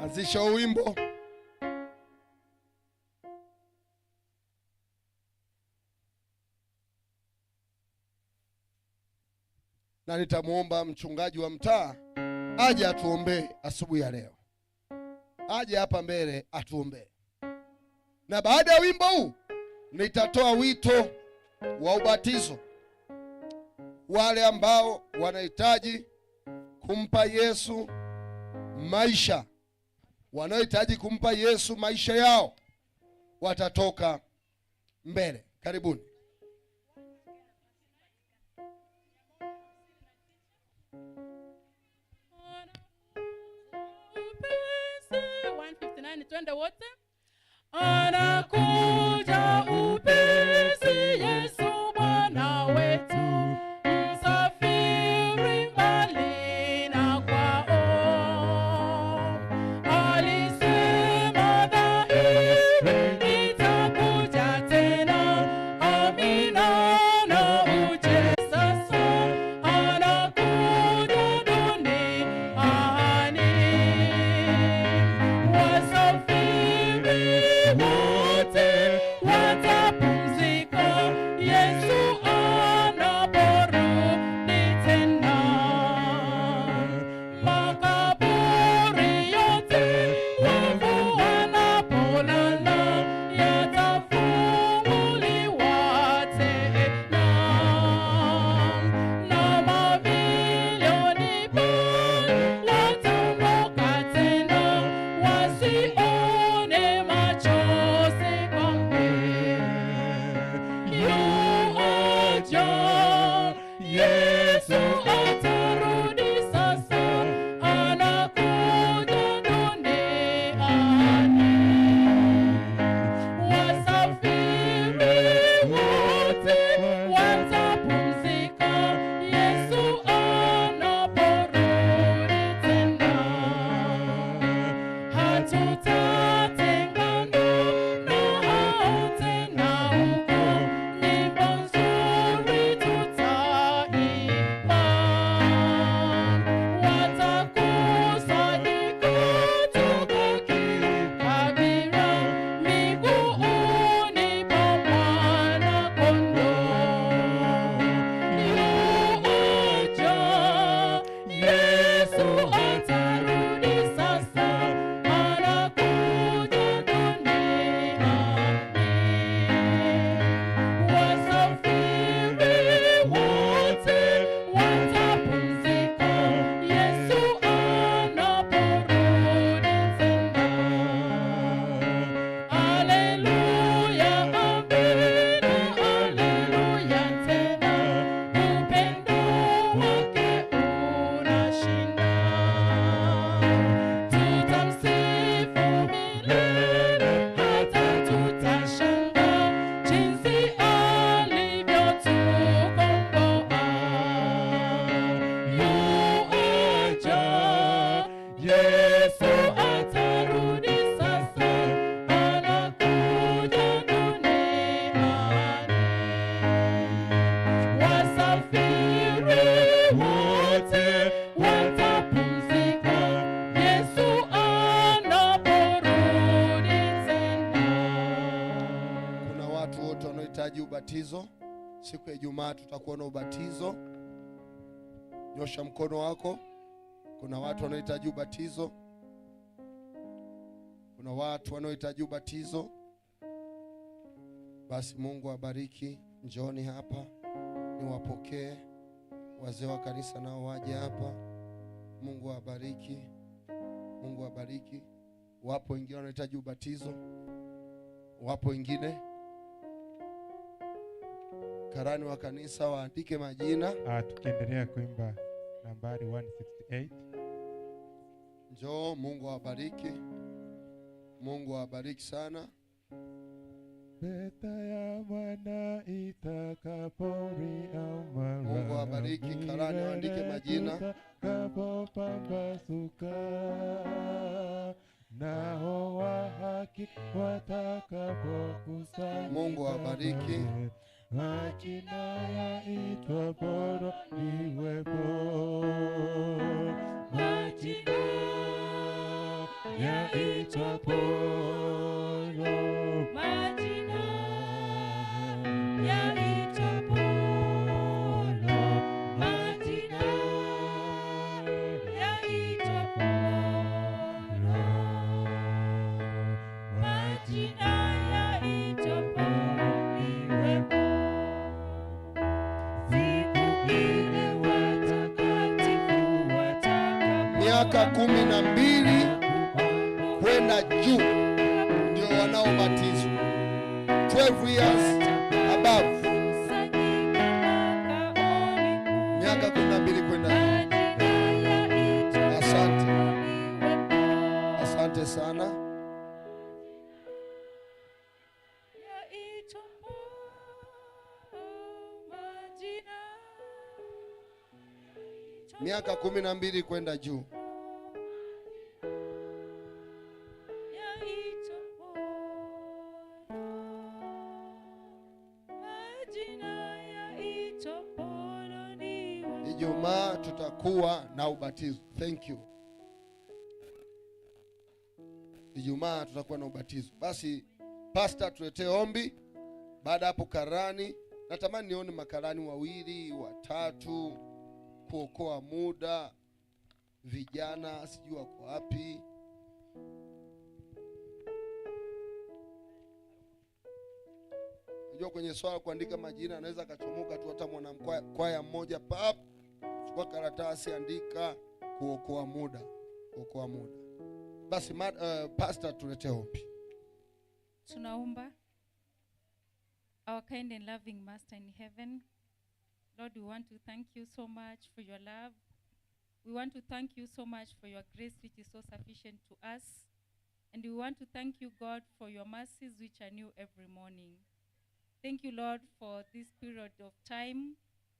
Anzisha wimbo. Na nitamuomba mchungaji wa mtaa aje atuombee asubuhi ya leo. Aje hapa mbele atuombee. Na baada ya wimbo huu nitatoa wito wa ubatizo. Wale ambao wanahitaji kumpa Yesu maisha, wanaohitaji kumpa Yesu maisha yao, watatoka mbele. Karibuni. Twende wote. Anakuja upesi Yesu Bwana wetu, msafiri mbali na kwao. Alisema dhahiri nitakuja tena, amina na uje sasa. Anakuja duniani, wasafiri wote watapumzika. wanaohitaji ubatizo, siku ya Ijumaa tutakuwa na ubatizo. Nyosha mkono wako. Kuna watu wanaohitaji ubatizo. Kuna watu wanaohitaji ubatizo. Basi Mungu awabariki. Njooni hapa niwapokee. Wazee wa kanisa nao waje hapa. Mungu awabariki. Mungu awabariki. Wapo wengine wanahitaji ubatizo. Wapo wengine. Karani wa kanisa waandike majina. Tukiendelea kuimba nambari 168. Njoo, Mungu awabariki. Mungu awabariki sana. Beta ya mwana itakapori amara. Mungu awabariki. Karani waandike majina. Kapopambasuka nao wa haki watakapokusanyika. Mungu awabariki. Majina yaitwa bora iwepo. Majina yaitwa bora. Majina yaitwa bora. Majina yaitwa bora. Majina yaitwa bora iwepo. Siku ile watakatifu Miaka 12 kwenda juu ndio wanaobatizwa. 12 years above. Miaka 12 kwenda juu. Asante. Asante sana. Miaka 12 kwenda juu. Ijumaa tutakuwa na ubatizo. Thank you. Ijumaa tutakuwa na ubatizo. Basi pastor tuletee ombi. Baada hapo karani, natamani nione makarani 2, 3 kuokoa muda. Vijana sijui wako wapi. Unajua kwenye swala kuandika majina anaweza akachomoka tu hata mwanamkwaya mmoja pap. Chukua karatasi andika kuokoa muda. Kuokoa muda. Basi pastor tuletee ombi. Tunaomba. Our kind and loving Master in heaven, Lord, we want to thank you so much for your love. We want to thank you so much for your grace which is so sufficient to us. And we want to thank you, God, for your mercies which are new every morning. Thank you, Lord, for this period of time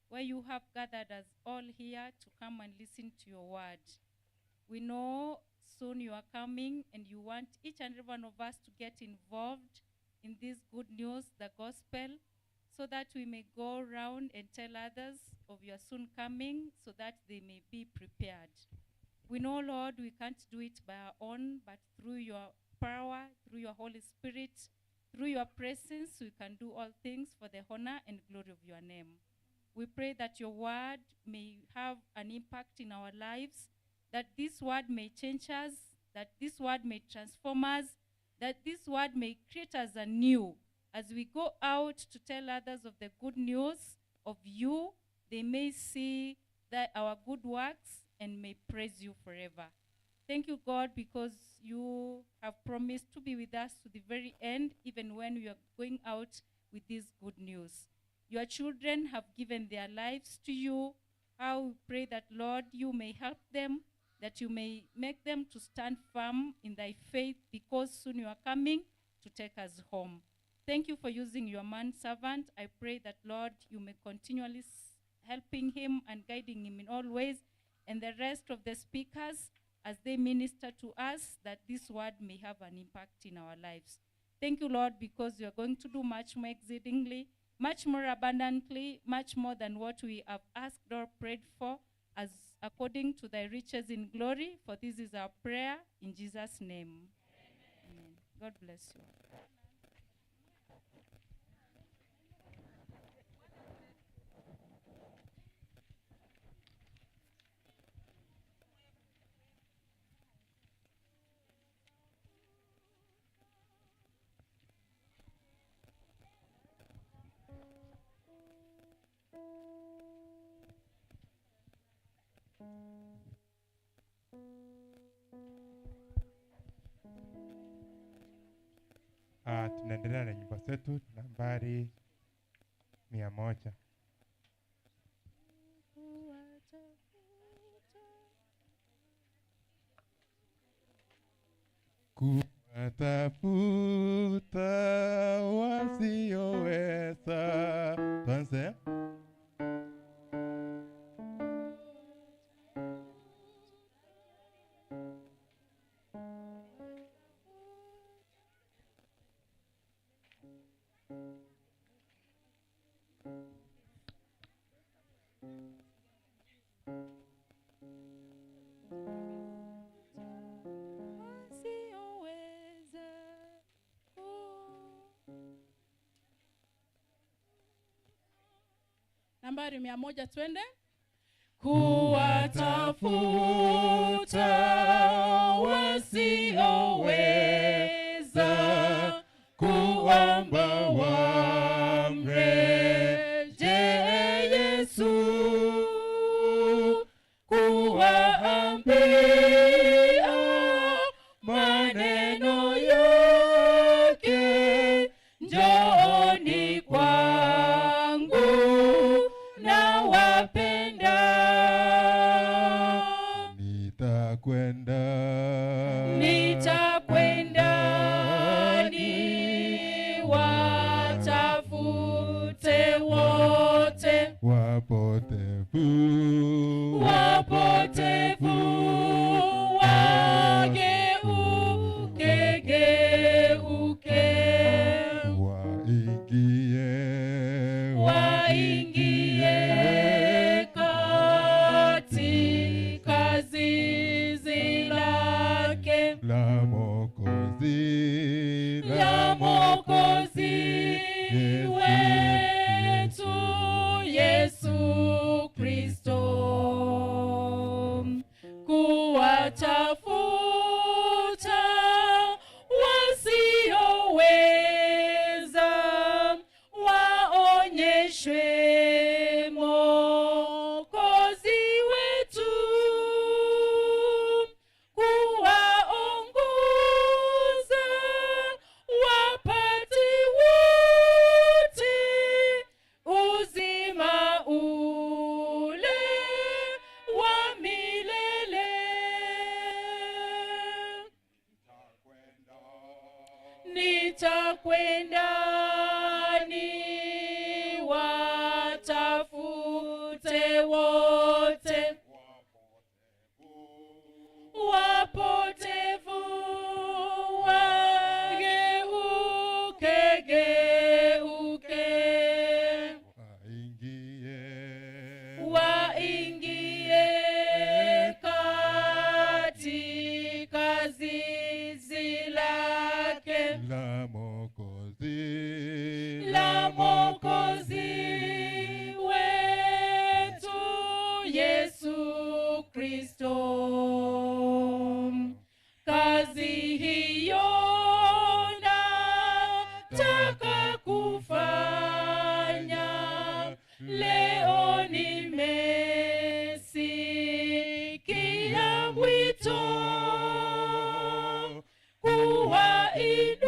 where you have gathered us all here to come and listen to your word. We know soon you are coming and you want each and every one of us to get involved in this good news, the gospel, so that we may go around and tell others of your soon coming so that they may be prepared. We know, Lord, we can't do it by our own, but through your power, through your Holy Spirit, through your presence, we can do all things for the honor and glory of your name. We pray that your word may have an impact in our lives, that this word may change us, that this word may transform us, that this word may create us anew. As we go out to tell others of the good news of you, they may see that our good works and may praise you forever. Thank you, God, because you have promised to be with us to the very end, even when we are going out with this good news. Your children have given their lives to you. I will pray that, Lord, you may help them, that you may make them to stand firm in thy faith, because soon you are coming to take us home. Thank you for using your man servant. I pray that, Lord, you may continually helping him and guiding him in all ways, and the rest of the speakers as they minister to us, that this word may have an impact in our lives. Thank you, Lord, because you are going to do much more exceedingly, much more abundantly, much more than what we have asked or prayed for, as according to thy riches in glory. For this is our prayer in Jesus' name. Amen. God bless you. Tunaendelea na nyimbo zetu nambari 100. Kuwatafuta wasioweza. Tuanze. Nambari 100 twende. Kuwatafuta wasioweza, kuomba wamrejee Yesu, kuwaambia maneno yake, njooni kwangu nawapenda. Nitakwenda niwatafute wote wapotevu wageuke, waingie katika zizi lake la Mwokozi wetu Yesu Kristo. Kuwatafuta wasioweza, waonyeshwe Mwokozi wetu, kuwaongoza wapate wote uzima ule wa milele. Nitakwenda niwatafute wote wapotevu wageuke, waingie katika zizi lake la Mwokozi wetu Yesu Kristo. Kazi hiyo nataka kufanya leo, nimesikia mwito kuwainua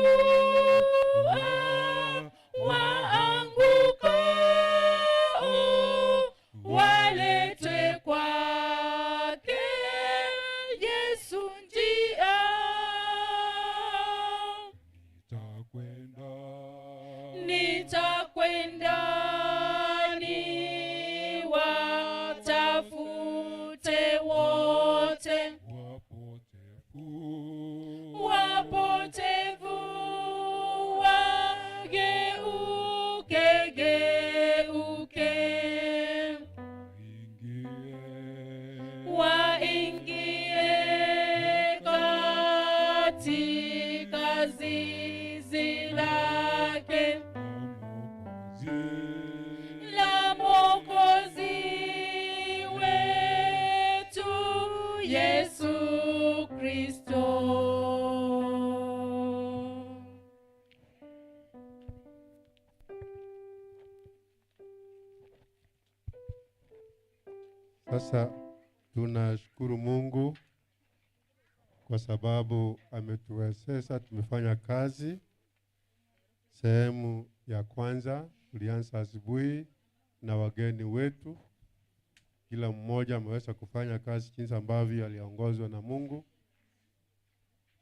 waangukao, waletwe kwake Yesu njia. Nitakwenda niwatafute wote wapotevu wageuke, waingie katika zizi lake la Mwokozi wetu Yesu Kristo. Sasa tunashukuru Mungu kwa sababu ametuwezesha, tumefanya kazi Sehemu ya kwanza tulianza asubuhi na wageni wetu. Kila mmoja ameweza kufanya kazi jinsi ambavyo aliongozwa na Mungu.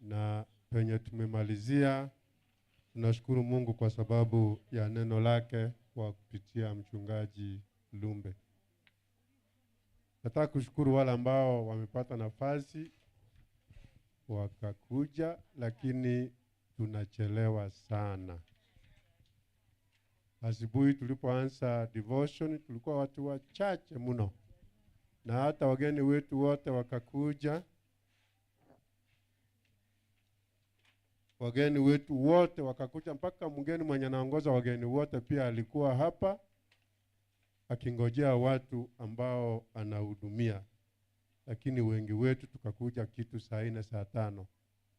Na penye tumemalizia, tunashukuru Mungu kwa sababu ya neno lake kwa kupitia mchungaji Lumbe. Nataka kushukuru wale ambao wamepata nafasi wakakuja, lakini tunachelewa sana. Asubuhi tulipoanza devotion tulikuwa watu wachache mno, na hata wageni wetu wote wakakuja. Wageni wetu wote wakakuja, mpaka mgeni mwenye anaongoza wageni wote pia alikuwa hapa akingojea watu ambao anahudumia. Lakini wengi wetu tukakuja kitu saa 4 saa 5.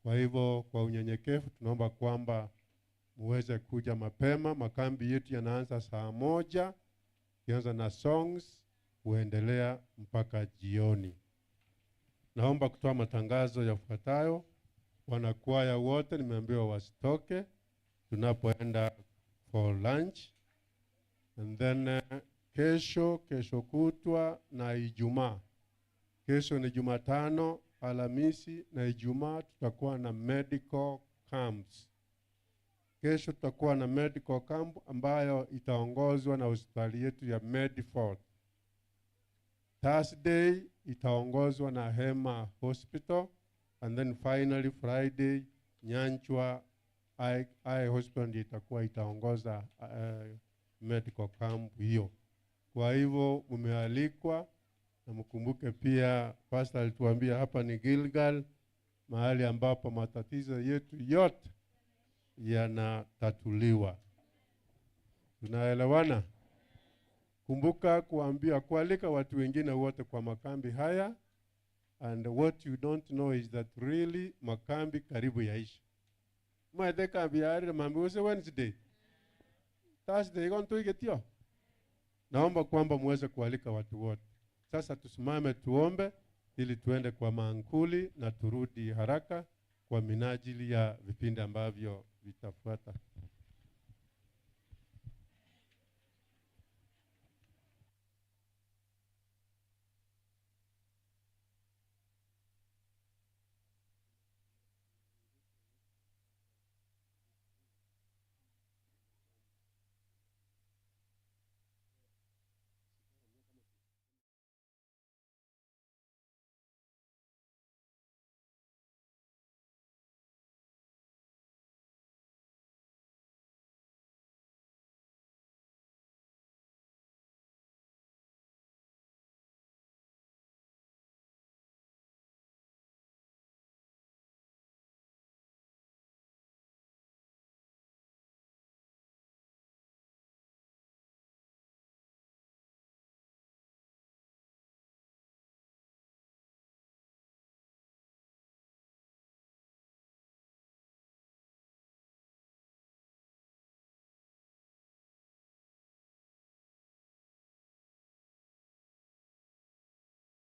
Kwa hivyo kwa unyenyekevu tunaomba kwamba muweze kuja mapema. Makambi yetu yanaanza saa 1, kianza na songs kuendelea mpaka jioni. Naomba kutoa matangazo yafuatayo. Wanakwaya wote nimeambiwa wasitoke tunapoenda for lunch. And then kesho kutwa na Ijumaa. Kesho ni Jumatano, Alhamisi na Ijumaa tutakuwa na medical camps. Kesho tutakuwa na medical camp ambayo itaongozwa na hospitali yetu ya Medford. Thursday itaongozwa na Hema Hospital. And then finally Friday Nyanchwa Eye Hospital itakuwa itaongoza medical camp hiyo. Kwa hivyo mmealikwa, na mkumbuke pia pastor alituambia hapa ni Gilgal, mahali ambapo matatizo yetu yote yanatatuliwa. Tunaelewana? Kumbuka kualika watu wengine wote kwa makambi haya. And what you don't know is that really makambi karibu yaisha. Mwede kambi yari mambi use Wednesday. Thursday gonto igetio. Naomba kwamba muweze kualika watu wote. Sasa tusimame tuombe ili tuende kwa maankuli na turudi haraka kwa minajili ya vipindi ambavyo vitafuata.